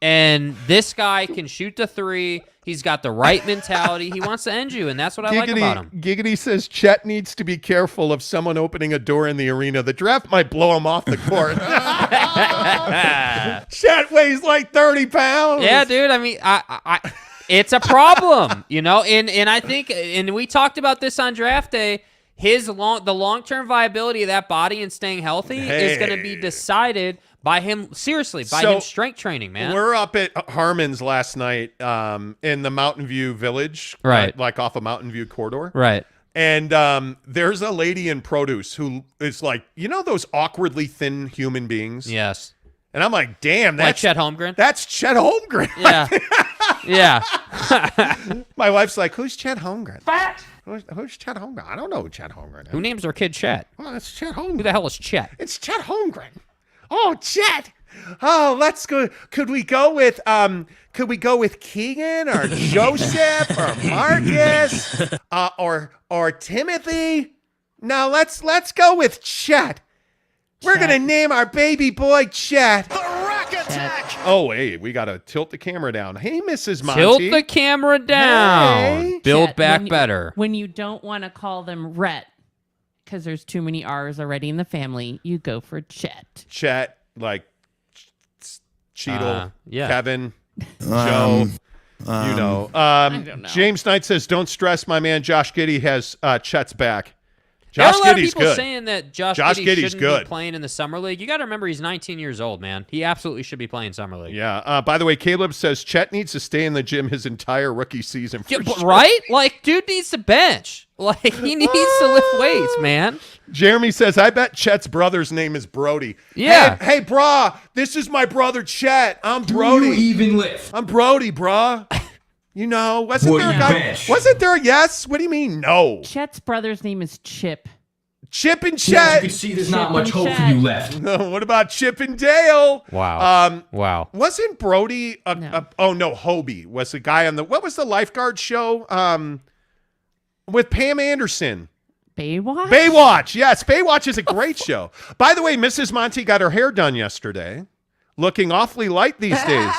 And this guy can shoot the three. He's got the right mentality. He wants to end you, and that's what I like about him. Giggity says Chet needs to be careful of someone opening a door in the arena. The draft might blow him off the court. Chet weighs like 30 pounds. Yeah, dude. I mean, I it's a problem, you know. And I think, and we talked about this on draft day. The long-term viability of that body and staying healthy is going to be decided by him, seriously, by him strength training, man. We're up at Harmon's last night in the Mountain View Village, right? Like off a Mountain View corridor. Right. And there's a lady in produce who is like, you know those awkwardly thin human beings? Yes. And I'm like, damn, that's like Chet Holmgren? That's Chet Holmgren. Yeah. Yeah. My wife's like, who's Chet Holmgren? Who's Chet Holmgren? I don't know who Chet Holmgren is. Who names their kid Chet? Oh, it's Chet Holmgren. Who the hell is Chet? It's Chet Holmgren. Oh, Chet. Oh, let's go. Could we go with Keegan or Joseph or Marcus or Timothy? No, let's go with Chet. We're going to name our baby boy Chet. The Rack Attack. Oh, hey, we got to tilt the camera down. Hey, Mrs. Monty. Tilt the camera down. Hey. Build Chet, back better. When you don't want to call them Rhett, because there's too many R's already in the family, you go for Chet. Chet, like Cheadle, yeah. Kevin, Joe. You know. I don't know. James Knight says, don't stress, my man Josh Giddey has Chet's back. There are Josh a lot of Giddey's people good. saying that Josh Giddey's Giddey good. be playing in the Summer League. You got to remember he's 19 years old, man. He absolutely should be playing Summer League. Yeah. By the way, Caleb says Chet needs to stay in the gym his entire rookie season. For sure. Right? Like, dude needs to bench. Like, he needs to lift weights, man. Jeremy says, I bet Chet's brother's name is Brody. Yeah. Hey, brah, this is my brother Chet. I'm Brody. Do you even lift? I'm Brody, brah. You know, wasn't Would there a you guy? bench? Wasn't there a yes? What do you mean, no? Chet's brother's name is Chip. Chip and As you Chet. can see, there's not Chip much and hope for Chet. you left. No, what about Chip and Dale? Wow. Wow. Wasn't Brody No. Hobie was the guy on what was the lifeguard show with Pam Anderson? Baywatch? Baywatch. Yes, Baywatch is a great show. By the way, Mrs. Monty got her hair done yesterday. Looking awfully light these days.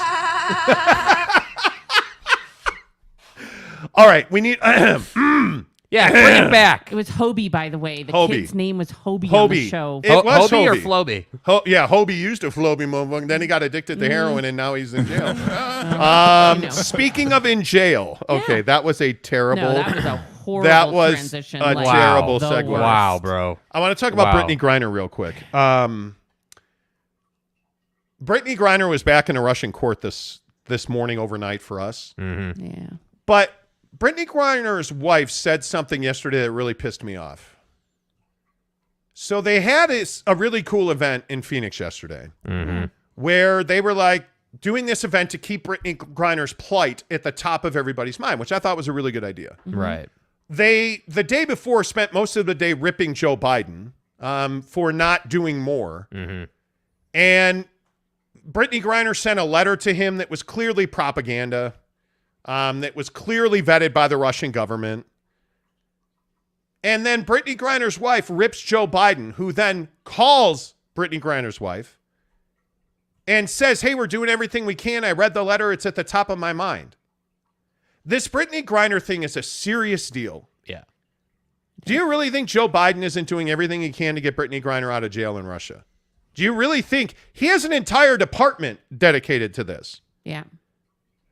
All right, we need Yeah, bring it back. It was Hobie, by the way. The Hobie. kid's name was Hobie on the show. It was Hobie or Hobie. Floby? Yeah, Hobie used to Floby motherfucker. Then he got addicted to heroin, and now he's in jail. I know. Speaking of in jail, okay, that was a terrible. No, that was a horrible That was transition. a like, terrible the segue. worst. Wow, bro. I want to talk about Wow. Brittney Griner real quick. Brittney Griner was back in a Russian court this morning overnight for us. Mm-hmm. Yeah. But Brittney Griner's wife said something yesterday that really pissed me off. So they had a really cool event in Phoenix yesterday where they were like doing this event to keep Brittney Griner's plight at the top of everybody's mind, which I thought was a really good idea. Right. They, the day before, spent most of the day ripping Joe Biden for not doing more. And Brittney Griner sent a letter to him that was clearly propaganda, that was clearly vetted by the Russian government. And then Brittney Griner's wife rips Joe Biden, who then calls Brittney Griner's wife and says, hey, we're doing everything we can. I read the letter. It's at the top of my mind. This Brittney Griner thing is a serious deal. Yeah. Do you really think Joe Biden isn't doing everything he can to get Brittney Griner out of jail in Russia? Do you really think he has an entire department dedicated to this? Yeah.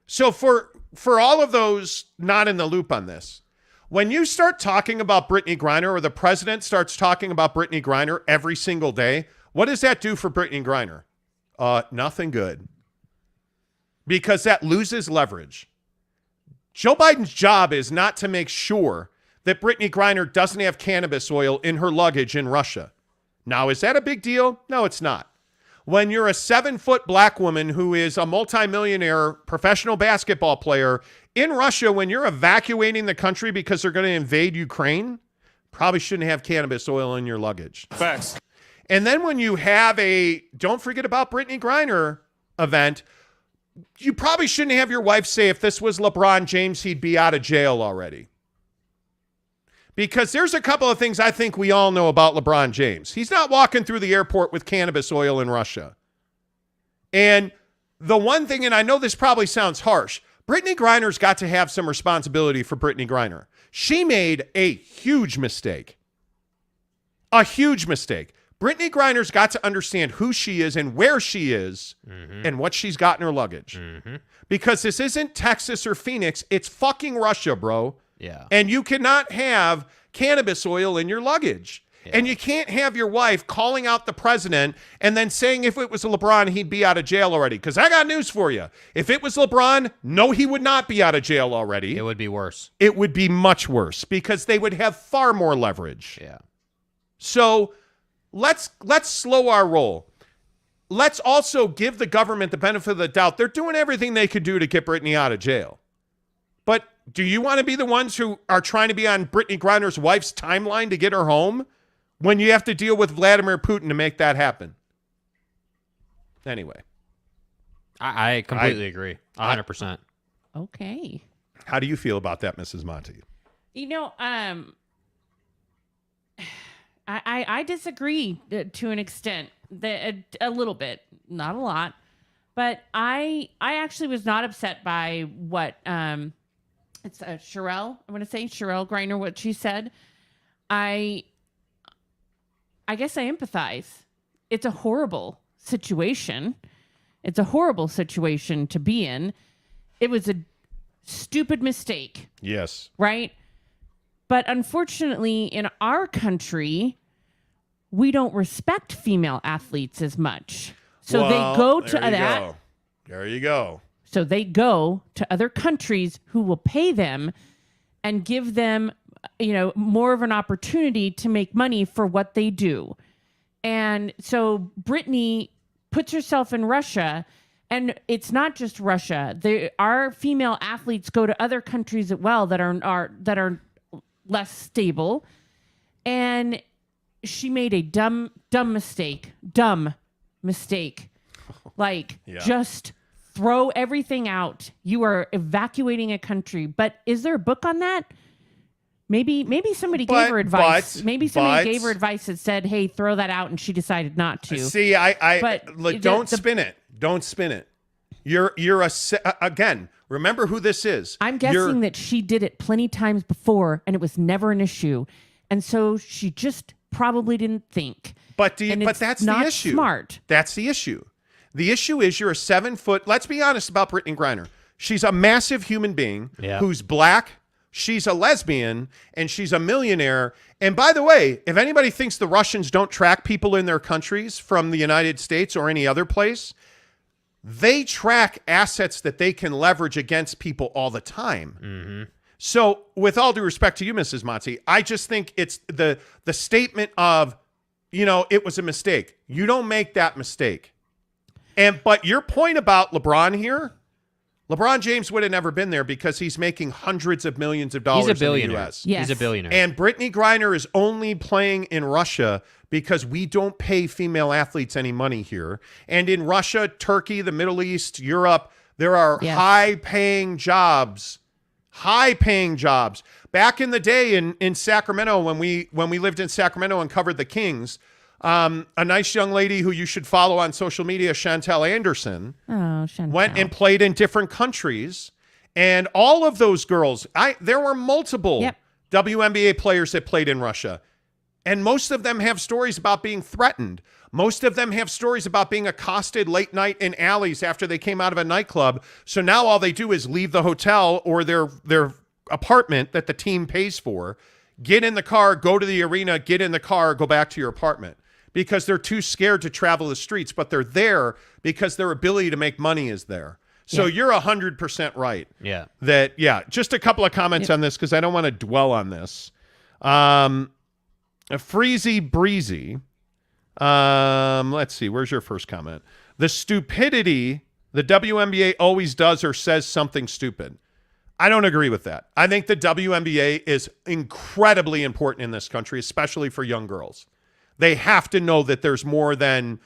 So for all of those not in the loop on this, when you start talking about Brittney Griner or the president starts talking about Brittney Griner every single day, what does that do for Brittney Griner? Nothing good. Because that loses leverage. Joe Biden's job is not to make sure that Brittney Griner doesn't have cannabis oil in her luggage in Russia. Now, is that a big deal? No, it's not. When you're a 7-foot black woman who is a multimillionaire professional basketball player in Russia, when you're evacuating the country because they're going to invade Ukraine, probably shouldn't have cannabis oil in your luggage. Facts. And then when you have a don't forget about Brittney Griner event, you probably shouldn't have your wife say if this was LeBron James, he'd be out of jail already. Because there's a couple of things I think we all know about LeBron James. He's not walking through the airport with cannabis oil in Russia. And the one thing, and I know this probably sounds harsh, Brittney Griner's got to have some responsibility for Brittney Griner. She made a huge mistake. A huge mistake. Brittney Griner's got to understand who she is and where she is and what she's got in her luggage. Because this isn't Texas or Phoenix. It's fucking Russia, bro. Yeah. And you cannot have cannabis oil in your luggage. Yeah. And you can't have your wife calling out the president and then saying if it was LeBron, he'd be out of jail already. Because I got news for you. If it was LeBron, no, he would not be out of jail already. It would be worse. It would be much worse because they would have far more leverage. Yeah. So let's slow our roll. Let's also give the government the benefit of the doubt. They're doing everything they could do to get Brittney out of jail. But do you want to be the ones who are trying to be on Brittney Griner's wife's timeline to get her home when you have to deal with Vladimir Putin to make that happen? Anyway. I completely agree. 100%. Okay. How do you feel about that, Mrs. Monty? You know, I disagree to an extent, a little bit, not a lot, but I actually was not upset by what it's Sherelle. I'm going to say Sherelle Griner, what she said. I guess I empathize. It's a horrible situation. It's a horrible situation to be in. It was a stupid mistake. Yes. Right? But unfortunately, in our country, we don't respect female athletes as much. So well, they go to there you that. Go. There you go. So they go to other countries who will pay them and give them, more of an opportunity to make money for what they do. And so Brittney puts herself in Russia, and it's not just Russia. Our female athletes go to other countries as well that are less stable. And she made a dumb mistake. Like, just throw everything out. You are evacuating a country. But is there a book on that? Maybe somebody gave her advice. Maybe somebody gave her advice that said, hey, throw that out, and she decided not to. See, don't spin it. Don't spin it. Again, remember who this is. I'm guessing that she did it plenty times before, and it was never an issue. And so she just probably didn't think. But that's the issue. Smart. That's the issue. The issue is you're a 7-foot. Let's be honest about Brittney Griner. She's a massive human being who's black, She's a lesbian and she's a millionaire. And by the way, if anybody thinks the Russians don't track people in their countries from the United States or any other place, they track assets that they can leverage against people all the time. Mm-hmm. So with all due respect to you, Mrs. Monty, I just think it's the statement of, it was a mistake. You don't make that mistake. But your point about LeBron here, LeBron James would have never been there because he's making hundreds of millions of dollars He's a billionaire. in the U.S. Yes. He's a billionaire. And Brittney Griner is only playing in Russia because we don't pay female athletes any money here. And in Russia, Turkey, the Middle East, Europe, there are high-paying jobs. High-paying jobs. Back in the day in Sacramento, when we lived in Sacramento and covered the Kings, a nice young lady who you should follow on social media, Chantel Anderson, went and played in different countries. And all of those girls, there were multiple WNBA players that played in Russia. And most of them have stories about being threatened. Most of them have stories about being accosted late night in alleys after they came out of a nightclub. So now all they do is leave the hotel or their apartment that the team pays for, get in the car, go to the arena, get in the car, go back to your apartment. Because they're too scared to travel the streets, but they're there because their ability to make money is there. So you're 100% right. Yeah. Just a couple of comments on this because I don't want to dwell on this. Freezy Breezy. Let's see. Where's your first comment? The stupidity the WNBA always does or says something stupid. I don't agree with that. I think the WNBA is incredibly important in this country, especially for young girls. They have to know that there's more than,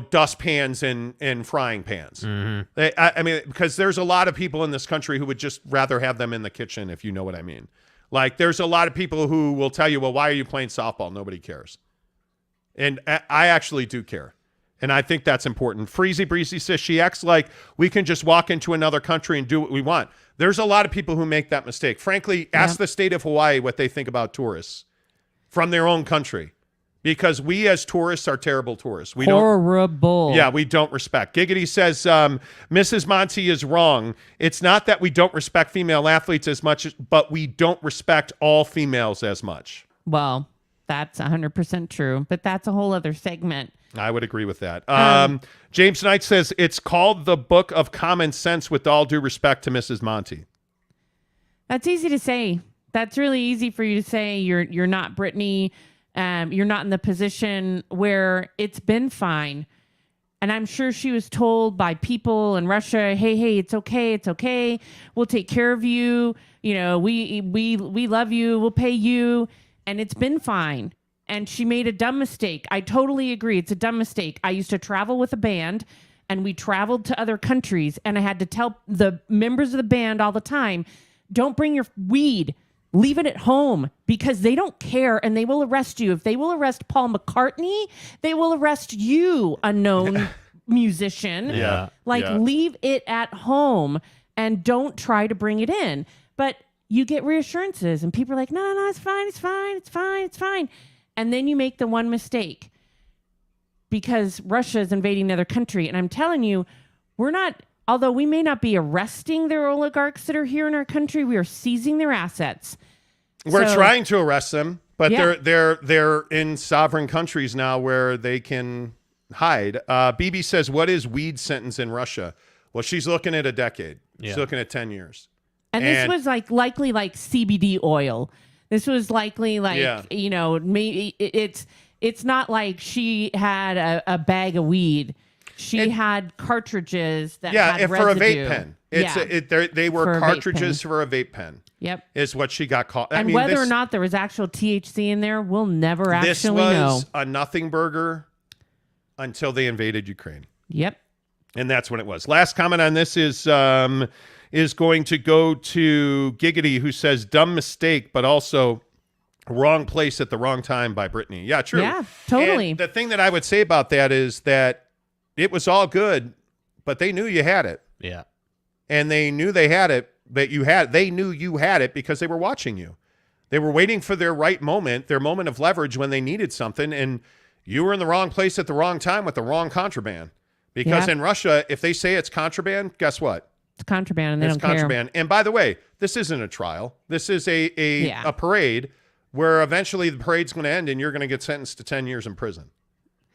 dustpans and frying pans. Mm-hmm. Because there's a lot of people in this country who would just rather have them in the kitchen, if you know what I mean. Like, there's a lot of people who will tell you, well, why are you playing softball? Nobody cares. And I actually do care. And I think that's important. Freezy Breezy says she acts like we can just walk into another country and do what we want. There's a lot of people who make that mistake. Frankly, ask the state of Hawaii what they think about tourists from their own country. Because we as tourists are terrible tourists. We Horrible. We don't respect. Giggity says, Mrs. Monty is wrong. It's not that we don't respect female athletes as much, but we don't respect all females as much. Well, that's 100% true, but that's a whole other segment. I would agree with that. James Knight says, it's called the Book of Common Sense with all due respect to Mrs. Monty. That's easy to say. That's really easy for you to say. You're not Brittany. You're not in the position where it's been fine. And I'm sure she was told by people in Russia, hey, it's okay. We'll take care of you. We love you. We'll pay you. And it's been fine. And she made a dumb mistake. I totally agree. It's a dumb mistake. I used to travel with a band and we traveled to other countries. And I had to tell the members of the band all the time, don't bring your weed. Leave it at home because they don't care and they will arrest you. If they will arrest Paul McCartney, they will arrest you, unknown musician. Leave it at home and don't try to bring it in. But you get reassurances and people are like, no, it's fine. And then you make the one mistake because Russia is invading another country. And I'm telling you, although we may not be arresting their oligarchs that are here in our country, we are seizing their assets. We're trying to arrest them, but they're in sovereign countries now where they can hide. BB says, what is weed sentence in Russia? Well, she's looking at a decade. She's looking at 10 years. And this was likely CBD oil. This was likely maybe it's not like she had a bag of weed. She had cartridges that had residue. For a vape pen. They were cartridges for a vape pen. Yep. Is what she got caught. And whether or not there was actual THC in there, we'll never actually know. This was a nothing burger until they invaded Ukraine. Yep. And that's when it was. Last comment on this is going to go to Giggity, who says, dumb mistake, but also wrong place at the wrong time by Brittany. Yeah, true. Yeah, totally. And the thing that I would say about that is that it was all good, but they knew you had it. Yeah. And they knew they had it, they knew you had it because they were watching you. They were waiting for their right moment, their moment of leverage when they needed something, and you were in the wrong place at the wrong time with the wrong contraband. Because in Russia, if they say it's contraband, guess what? It's contraband, and they It's don't care. contraband. And by the way, this isn't a trial. This is a parade where eventually the parade's going to end and you're going to get sentenced to 10 years in prison.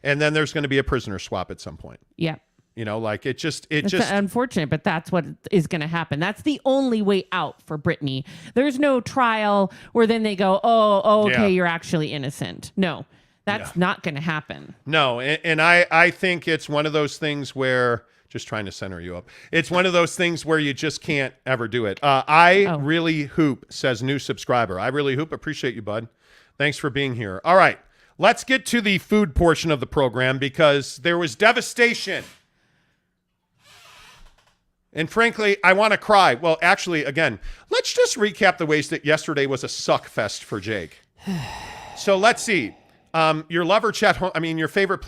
And then there's going to be a prisoner swap at some point. Yeah. You know, like it's just unfortunate, but that's what is going to happen. That's the only way out for Brittany. There's no trial where then they go, okay, you're actually innocent. No, that's not going to happen. No, and I think it's one of those things where, just trying to center you up, it's one of those things where you just can't ever do it. I really hoop, says new subscriber. I really hoop. Appreciate you, bud. Thanks for being here. All right, let's get to the food portion of the program because there was devastation. And frankly, I want to cry. Well, actually, again, let's just recap the ways that yesterday was a suck fest for Jake. So let's see. Your lover, your favorite,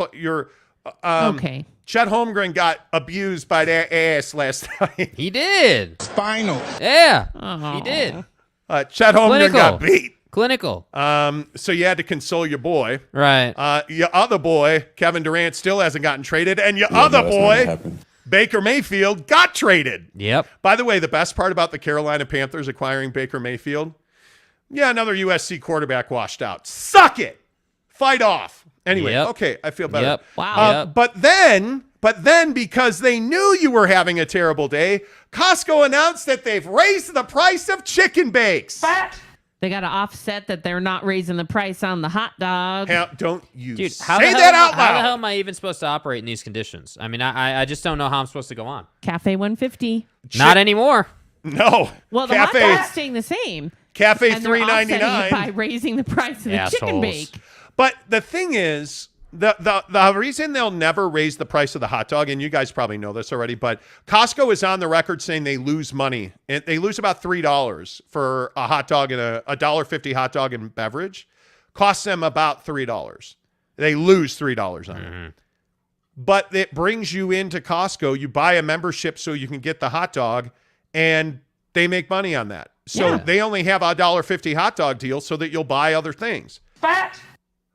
okay. Chet Holmgren got abused by that ass last night. He did. Spinal. Yeah, Oh. he did. Chet Holmgren got beat. Clinical. So you had to console your boy. Right. Your other boy, Kevin Durant, still hasn't gotten traded. And your other boy, Baker Mayfield, got traded. Yep. By the way, the best part about the Carolina Panthers acquiring Baker Mayfield, another USC quarterback washed out. Suck it. Fight off. Anyway, okay, I feel better. Yep. Wow. But then, because they knew you were having a terrible day, Costco announced that they've raised the price of chicken bakes. They got to offset that they're not raising the price on the hot dog. Don't you Dude, say that out loud. How the hell am I even supposed to operate in these conditions? I mean, I just don't know how I'm supposed to go on. Cafe 150. Not anymore. No. Well, the hot dog's staying the same. Cafe and they're offsetting $3.99 it by raising the price of the chicken bake. But the thing is, the reason they'll never raise the price of the hot dog, and you guys probably know this already, but Costco is on the record saying they lose money. They lose about $3 for a hot dog and a $1.50 hot dog and beverage. Costs them about $3. They lose $3 on it. But it brings you into Costco. You buy a membership so you can get the hot dog, and they make money on that. So they only have a $1.50 hot dog deal so that you'll buy other things.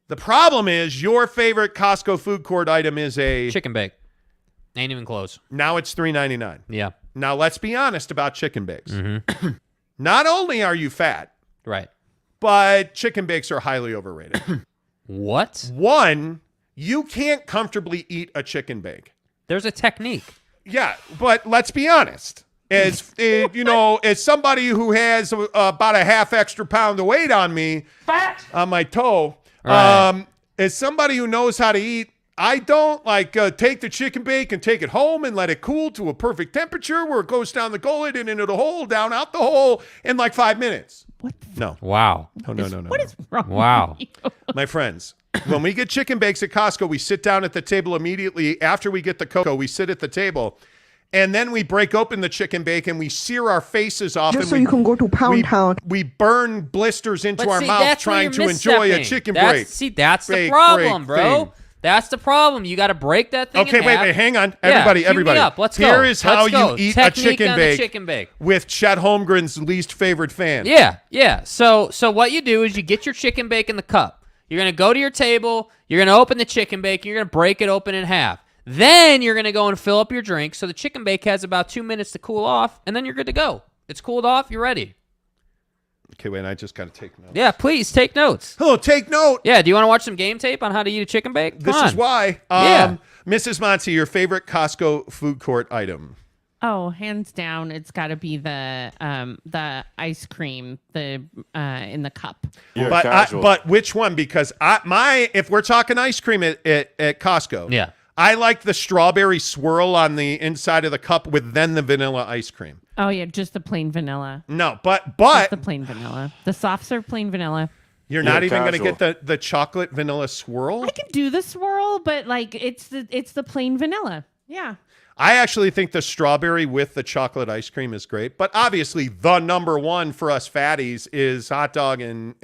The problem is your favorite Costco food court item is a chicken bake. Ain't even close. Now it's $3.99. Yeah. Now let's be honest about chicken bakes. Not only are you fat, right, but chicken bakes are highly overrated. What? One, you can't comfortably eat a chicken bake. There's a technique. Yeah, but let's be honest. As somebody who has about a half extra pound of weight on me, on my toe, right. As somebody who knows how to eat, I don't take the chicken bake and take it home and let it cool to a perfect temperature where it goes down the gullet and into the hole, down out the hole in 5 minutes. What? No. Wow. No. What is wrong? Wow. with you? My friends, when we get chicken bakes at Costco, we sit down at the table immediately after we get the cocoa. We sit at the table. And then we break open the chicken bake and we sear our faces off. Just so you can go to Pound Town. We burn blisters into our mouth that's trying to enjoy a chicken break. That's the problem, bro. That's the problem. You got to break that thing. Okay, in wait, half. hang on. Yeah, Everybody. Me up. Let's Here go. is how you eat a chicken bake, with Chet Holmgren's least favorite fan. Yeah. So what you do is you get your chicken bake in the cup. You're going to go to your table. You're going to open the chicken bake. You're going to break it open in half. Then you're going to go and fill up your drink. So the chicken bake has about 2 minutes to cool off, and then you're good to go. It's cooled off. You're ready. Okay, wait, I just got to take notes. Yeah, please take notes. Oh, take note. Yeah, do you want to watch some game tape on how to eat a chicken bake? This is why. Mrs. Monty, your favorite Costco food court item? Oh, hands down, it's got to be the ice cream in the cup. But which one? Because if we're talking ice cream at Costco, yeah, I like the strawberry swirl on the inside of the cup with then the vanilla ice cream. Oh yeah, just the plain vanilla. No, but just the plain vanilla. The soft serve plain vanilla. You're not even going to get the chocolate vanilla swirl? I can do the swirl, but it's the plain vanilla. Yeah. I actually think the strawberry with the chocolate ice cream is great, but obviously the number one for us fatties is hot dog and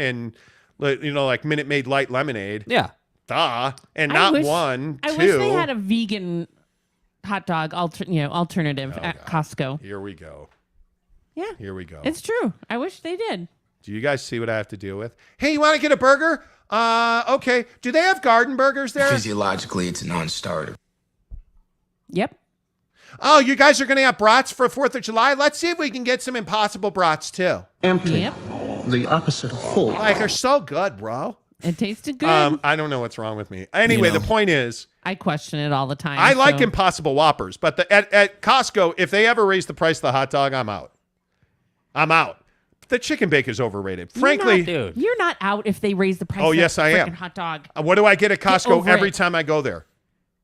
Minute Maid light lemonade. Yeah. Duh. And I wish they had a vegan hot dog alternative at Costco. Here we go. Yeah. Here we go. It's true. I wish they did. Do you guys see what I have to deal with? Hey, you want to get a burger? Okay. Do they have garden burgers there? Physiologically, it's a non-starter. Yep. Oh, you guys are going to have brats for 4th of July? Let's see if we can get some Impossible brats, too. Empty. Yep. The opposite of full. Like, they're so good, bro. It tasted good. I don't know what's wrong with me. Anyway, the point is, I question it all the time. I like Impossible Whoppers, but at Costco, if they ever raise the price of the hot dog, I'm out. The chicken bacon's overrated. Frankly, Dude. You're not out if they raise the price. Oh, of yes, I frickin' am. Hot dog. What do I get at Costco over every it. time I go there?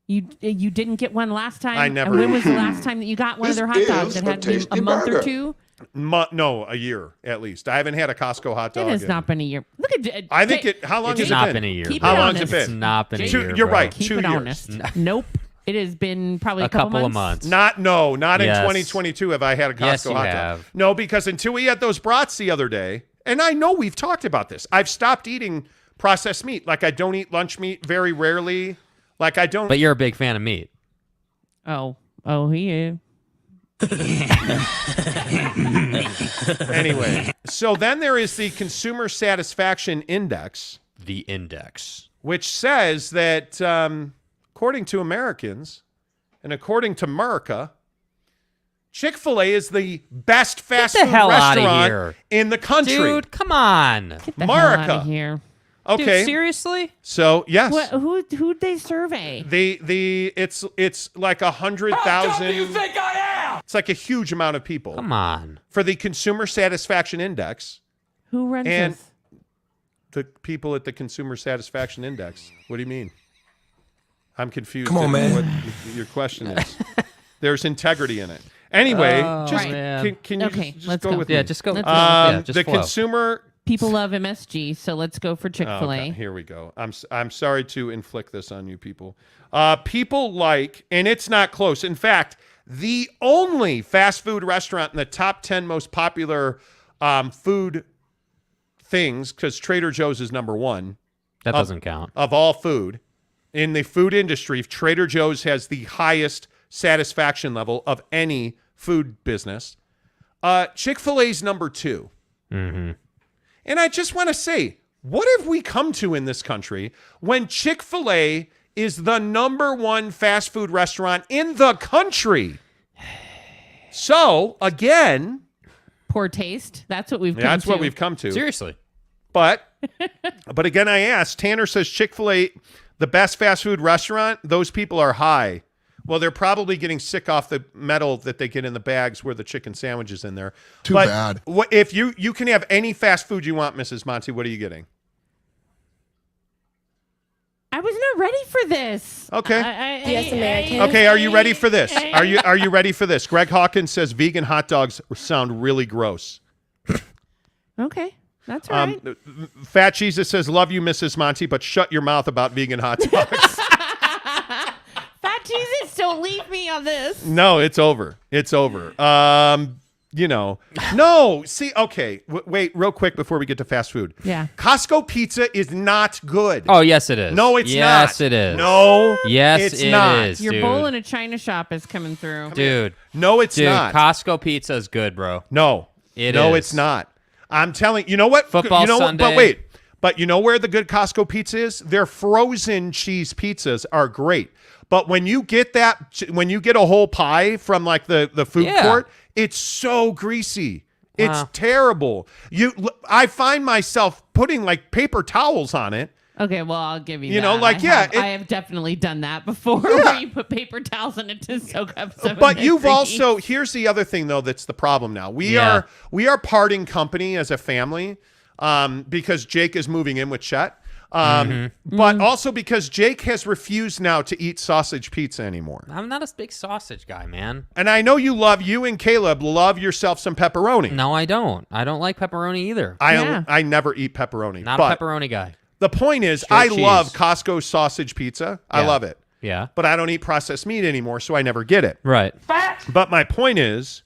You didn't get one last time. I never- And when was the last time that you got one of their hot dogs? It had to be a month or two. No, a year at least. I haven't had a Costco hot dog. It has not been a year. Look at. I think it. How long It's has it not been? been a year. Keep How it long has honest. it It's been? not been a year. You're bro. right. Keep 2 it years. honest. Nope. It has been probably A a couple couple of months. Not in Yes. 2022 have I had a Costco Yes, you hot dog. have. No, because until we had those brats the other day, and I know we've talked about this. I've stopped eating processed meat. Like I don't eat lunch meat very rarely. Like I don't. But you're a big fan of meat. Oh, he is. Anyway, so then there is the Consumer Satisfaction Index, The index. which says that according to Americans and according to America, Chick-fil-A is the best fast the food hell outta restaurant here. in the country. Dude, come on. Get the America. hell out of here. Okay. Dude, seriously? So yes, What? Who'd they survey? it's like 100,000. I am? It's like a huge amount of people Come on. for the Consumer Satisfaction Index. Who runs And- this? The people at the Consumer Satisfaction Index. What do you mean? I'm confused. Come on, at man. What your question is. There's integrity in it. Anyway, just man. can you Okay, just let's go go. with Yeah, me? just go. Let's go. Yeah, just the flow. consumer. People love MSG, so let's go for Chick-fil-A. Okay, here we go. I'm sorry to inflict this on you people. People like, and it's not close. In fact, the only fast food restaurant in the top 10 most popular food things, because Trader Joe's is number one That doesn't count. of all food. In the food industry, Trader Joe's has the highest satisfaction level of any food business. Chick-fil-A's number 2. Mm-hmm. And I just want to say, what have we come to in this country when Chick-fil-A is the number 1 fast food restaurant in the country? So, again, Poor taste. That's what we've come that's to. what we've come to. Seriously. But again, I asked, Tanner says Chick-fil-A, the best fast food restaurant, those people are high. Well, they're probably getting sick off the metal that they get in the bags where the chicken sandwich is in there. Too But bad. If you can have any fast food you want, Mrs. Monty, what are you getting? I was not ready for this. Okay. Yes, American. Okay, are you ready for this? Are you ready for this? Greg Hawkins says vegan hot dogs sound really gross. Okay, that's all right. Fat Jesus says, love you, Mrs. Monty, but shut your mouth about vegan hot dogs. Fat Jesus, don't leave me on this. No, it's over. It's over. No. See, okay. Wait, real quick before we get to fast food. Yeah. Costco pizza is not good. Oh, yes, it is. No, it's not. Yes, it is. No, Yes, it's it not. is, Your dude. bowl in a China shop is coming through. Dude. No, it's Dude, not. Costco pizza is good, bro. No, It no, is. it's not. I'm telling you know what? Football you know Sunday. What? But wait. But you know where the good Costco pizza is? Their frozen cheese pizzas are great. But when you get a whole pie from like the food court, it's so greasy. It's Wow. terrible. I find myself putting like paper towels on it. Okay, well, I'll give you You that. know, like, I have definitely done that before where you put paper towels in it to soak up some But of the you've grease. also, here's the other thing though that's the problem now. We are parting company as a family because Jake is moving in with Chet. But also because Jake has refused now to eat sausage pizza anymore. I'm not a big sausage guy, man. And I know you and Caleb love yourself some pepperoni. No, I don't. I don't like pepperoni either. I never eat pepperoni. Not but a pepperoni guy. the point is, Straight I cheese. love Costco sausage pizza. I Yeah. love it. Yeah. But I don't eat processed meat anymore, so I never get it. Right. But my point is,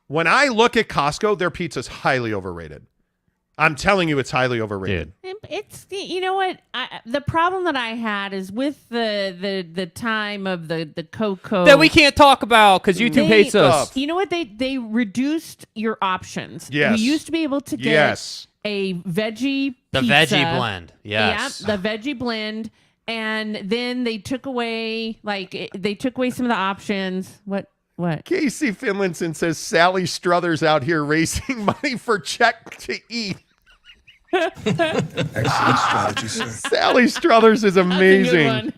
when I look at Costco, their pizza's highly overrated. I'm telling you, it's highly overrated. Dude. It's you know what the problem that I had is with the time of the cocoa That we can't talk about because YouTube hates us. You know what they reduced your options. Yes. We used to be able to get Yes. a veggie The pizza. veggie blend. Yes. Yeah, the veggie blend. And then they took away some of the options. What? Casey Finlinson says Sally Struthers out here raising money for Chet to eat. Excellent strategy, sir. Sally Struthers is That's a good amazing. one.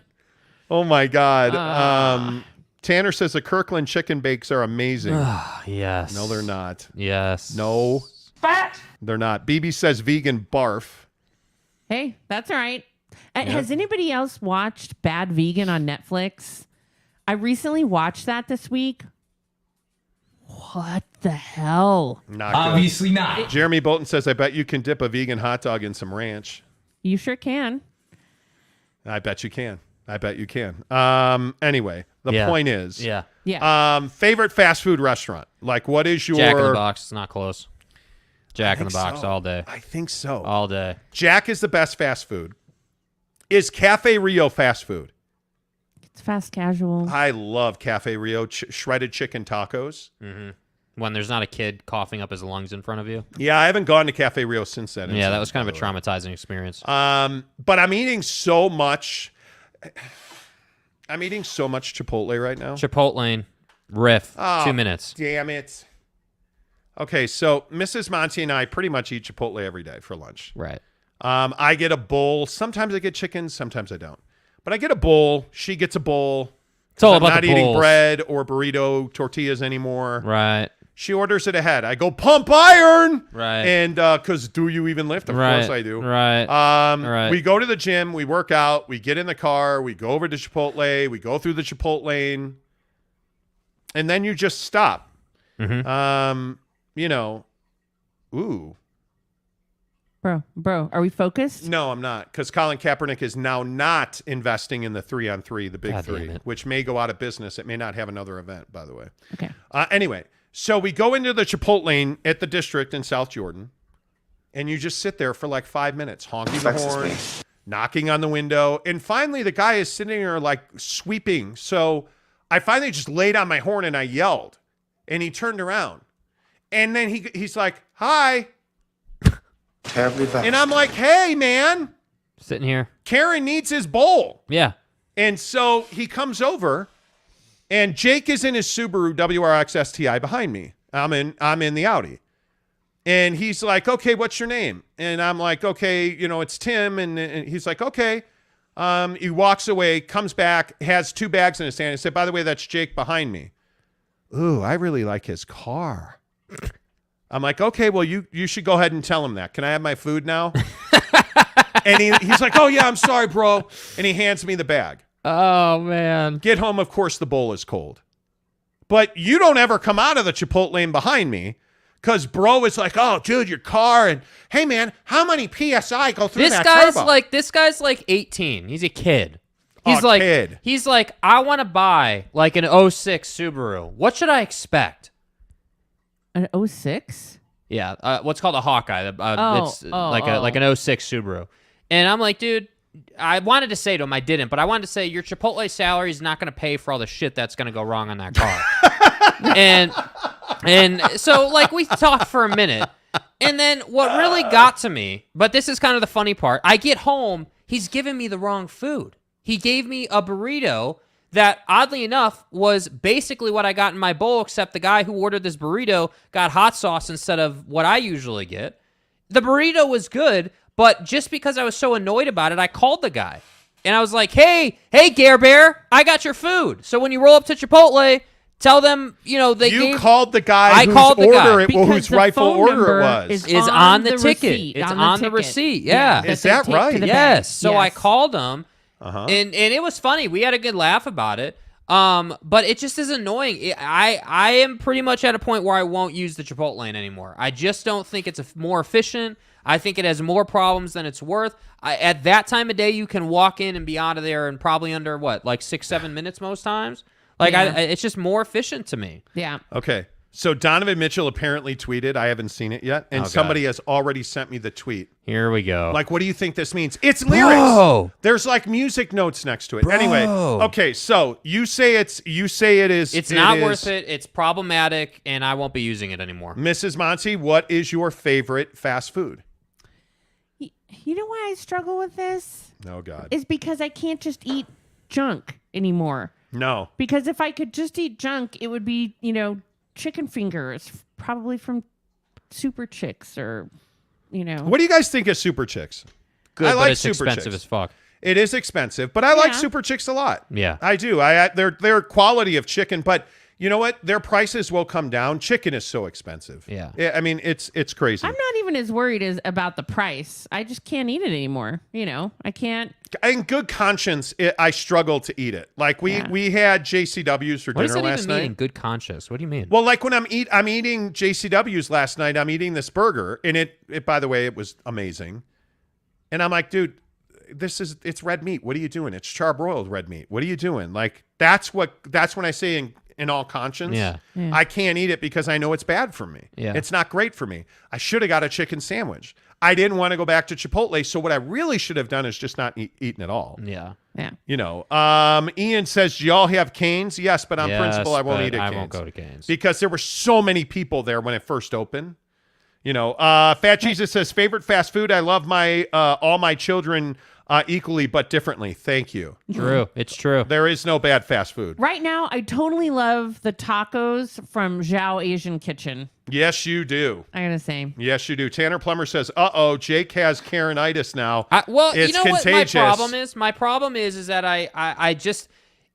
Oh my God. Tanner says the Kirkland chicken bakes are amazing. Yes. No, they're not. Yes. No. Fat. They're not. BB says vegan barf. Hey, that's all right. Has anybody else watched Bad Vegan on Netflix? I recently watched that this week. What the hell? Not good. Obviously not. Jeremy Bolton says, I bet you can dip a vegan hot dog in some ranch. You sure can. I bet you can. Anyway, the point is, Yeah. favorite fast food restaurant. Like, what is your Jack in the Box. It's not close. Jack in the Box so. all day. I think so. All day. Jack is the best fast food. Is Cafe Rio fast food? It's fast casual. I love Cafe Rio shredded chicken tacos. Mm-hmm. When there's not a kid coughing up his lungs in front of you. Yeah, I haven't gone to Cafe Rio since then. Yeah, that was kind of a traumatizing experience. But I'm eating so much. I'm eating so much Chipotle right now. Chipotle, riff, Oh, 2 minutes. Damn it. Okay, so Mrs. Monty and I pretty much eat Chipotle every day for lunch. Right. I get a bowl. Sometimes I get chicken. Sometimes I don't. But I get a bowl. She gets a bowl. It's all I'm about not the eating bowls. bread or burrito tortillas anymore. Right. She orders it ahead. I go pump iron. Right. And because do you even lift? Of course I do. Right. Right. We go to the gym. We work out. We get in the car. We go over to Chipotle. We go through the Chipotle lane. And then you just stop. Mm-hmm. Ooh. Bro, are we focused? No, I'm not, because Colin Kaepernick is now not investing in the 3-on-3, the big God damn three, it. which may go out of business. It may not have another event, by the way. Okay. Anyway, so we go into the Chipotle lane at the district in South Jordan, and you just sit there for like 5 minutes, honking the horn, knocking on the window, and finally the guy is sitting there like sweeping. So I finally just laid on my horn and I yelled, and he turned around, and then he's like, "Hi." And I'm like, "Hey, man, Sitting here. Karen needs his bowl." Yeah. And so he comes over, and Jake is in his Subaru WRX STI behind me. I'm in the Audi. And he's like, "Okay, what's your name?" And I'm like, "Okay, it's Tim." And he's like, "Okay." He walks away, comes back, has 2 bags in his hand. He said, "By the way, that's Jake behind me." Ooh, I really like his car. I'm like, "Okay, well, you should go ahead and tell him that. Can I have my food now?" And he's like, "Oh, yeah, I'm sorry, bro." And he hands me the bag. Oh, man. Get home, of course, the bowl is cold. But you don't ever come out of the Chipotle lane behind me because bro is like, "Oh, dude, your car." And, "Hey, man, how many PSI go through that turbo?" This guy's like 18. He's a kid. Kid. He's like, "I want to buy like an 06 Subaru. What should I expect?" An 06? Yeah, what's called a Hawkeye. It's like an 06 Subaru. And I'm like, dude, I wanted to say to him, I didn't, but I wanted to say your Chipotle salary is not going to pay for all the shit that's going to go wrong on that car. and so like we talked for a minute. And then what really got to me, but this is kind of the funny part, I get home, he's giving me the wrong food. He gave me a burrito that, oddly enough, was basically what I got in my bowl, except the guy who ordered this burrito got hot sauce instead of what I usually get. The burrito was good, but just because I was so annoyed about it, I called the guy. And I was like, hey, Gobert, I got your food. So when you roll up to Chipotle, tell them, called the guy whose rightful order it was. Is on the ticket. It's on the receipt. Yeah. Is that right? Yes. So I called him. And it was funny. We had a good laugh about it. But it just is annoying. I am pretty much at a point where I won't use the Chipotle lane anymore. I just don't think it's more efficient. I think it has more problems than it's worth. At that time of day, you can walk in and be out of there in probably under, 6-7 minutes most times? It's just more efficient to me. Yeah. Okay. So Donovan Mitchell apparently tweeted. I haven't seen it yet. And somebody has already sent me the tweet. Here we go. Like, what do you think this means? It's lyrics. Bro. There's like music notes next to it. Bro. Anyway, okay, so you say it is. It's not worth it. It's problematic, and I won't be using it anymore. Mrs. Monty, what is your favorite fast food? You know why I struggle with this? Oh, God. Is because I can't just eat junk anymore. No. Because if I could just eat junk, it would be, chicken fingers, probably from Super Chicks or, What do you guys think of Super Chicks? Good, I but like it's Super expensive Chicks. as fuck. It is expensive, but I like Yeah. Super Chicks a lot. Yeah. I do. Their quality of chicken, but you know what? Their prices will come down. Chicken is so expensive. Yeah. I mean, it's crazy. I'm not even as worried as about the price. I just can't eat it anymore. I can't. In good conscience, I struggle to eat it. Like we had JCWs for What does dinner that last even mean? night. In good conscience. What do you mean? Well, like when I'm eating JCWs last night, I'm eating this burger, and it by the way, it was amazing. And I'm like, dude, it's red meat. What are you doing? It's charbroiled red meat. What are you doing? Like that's when I say in all conscience, I can't eat it because I know it's bad for me. Yeah. It's not great for me. I should have got a chicken sandwich. I didn't want to go back to Chipotle, so what I really should have done is just not eaten at all. Yeah. Ian says, do y'all have Cane's? Yes, but on principle, I won't eat at Cane's. I won't go to Cane's. Because there were so many people there when it first opened. Fat Jesus says, favorite fast food. I love my all my children equally but differently. Thank you. True. It's true. There is no bad fast food. Right now, I totally love the tacos from Zhao Asian Kitchen. Yes, you do. I gotta say. Yes, you do. Tanner Plummer says, Jake has Karenitis now. It's you know contagious. What my problem is? My problem is that I just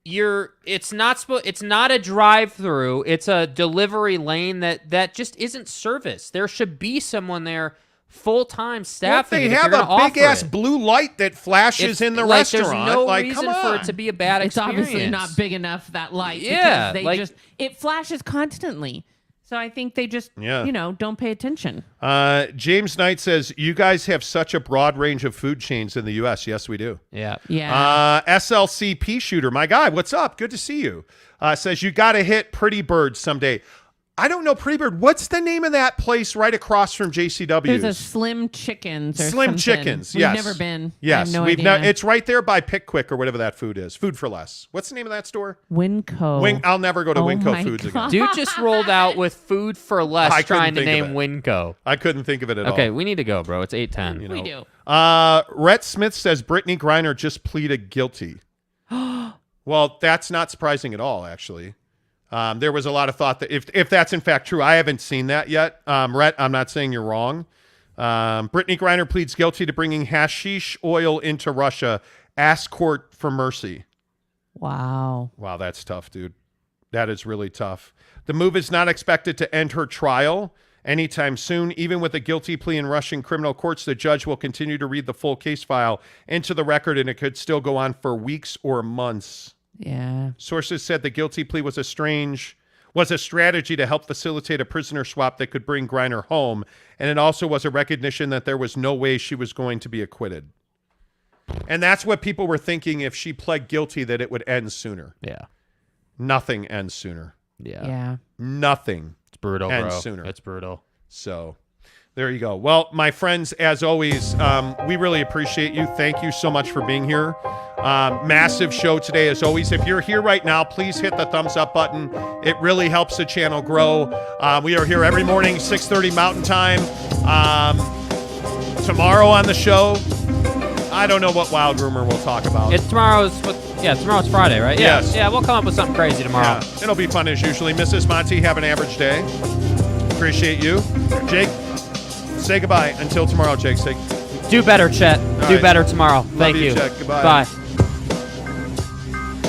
it's not a drive-through. It's a delivery lane that just isn't service. There should be someone there full-time staffing. They have a big-ass blue light that flashes in the restaurant. There's no like, reason come on. for it to be a bad It's experience. obviously not big enough, that light. Yeah, because it flashes constantly. So I think they just, don't pay attention. James Knight says, you guys have such a broad range of food chains in the U.S. Yes, we do. Yeah. Yeah. SLCP Shooter, my guy, what's up? Good to see you. Says, you got to hit Pretty Bird someday. I don't know Pretty Bird. What's the name of that place right across from JCW's? There's a Slim Chickens or Slim something. Chickens, We've yes. never been. Yes, I have no idea. It's right there by Pickwick or whatever that food is. Food for Less. What's the name of that store? Winco. I'll never go to Winco my Foods God. again. Dude just rolled out with food for less, I couldn't trying to think of name it. Winco. I couldn't think of it at all. Okay, we need to go, bro. It's 8:10. We do. Rhett Smith says Brittney Griner just pleaded guilty. Well, that's not surprising at all, actually. There was a lot of thought that if that's in fact true, I haven't seen that yet. Rhett, I'm not saying you're wrong. Brittney Griner pleads guilty to bringing hashish oil into Russia. Ask court for mercy. Wow. Wow, that's tough, dude. That is really tough. The move is not expected to end her trial anytime soon. Even with a guilty plea in Russian criminal courts, the judge will continue to read the full case file into the record, and it could still go on for weeks or months. Yeah. Sources said the guilty plea was a strategy to help facilitate a prisoner swap that could bring Griner home, and it also was a recognition that there was no way she was going to be acquitted. And that's what people were thinking if she pled guilty, that it would end sooner. Yeah. Nothing ends sooner. Yeah. Nothing. It's brutal, ends bro. sooner. It's brutal. So there you go. Well, my friends, as always, we really appreciate you. Thank you so much for being here. Massive show today, as always. If you're here right now, please hit the thumbs up button. It really helps the channel grow. We are here every morning, 6:30 Mountain Time. Tomorrow on the show, I don't know what wild rumor we'll talk about. Tomorrow's Friday, right? Yeah. Yes. Yeah, we'll come up with something crazy tomorrow. Yeah, it'll be fun as usually. Mrs. Monty, have an average day. Appreciate you. Jake, say goodbye. Until tomorrow, Jake. Do better, Chet. Do right. better tomorrow. Love Thank you, you. Chet. Goodbye. Bye.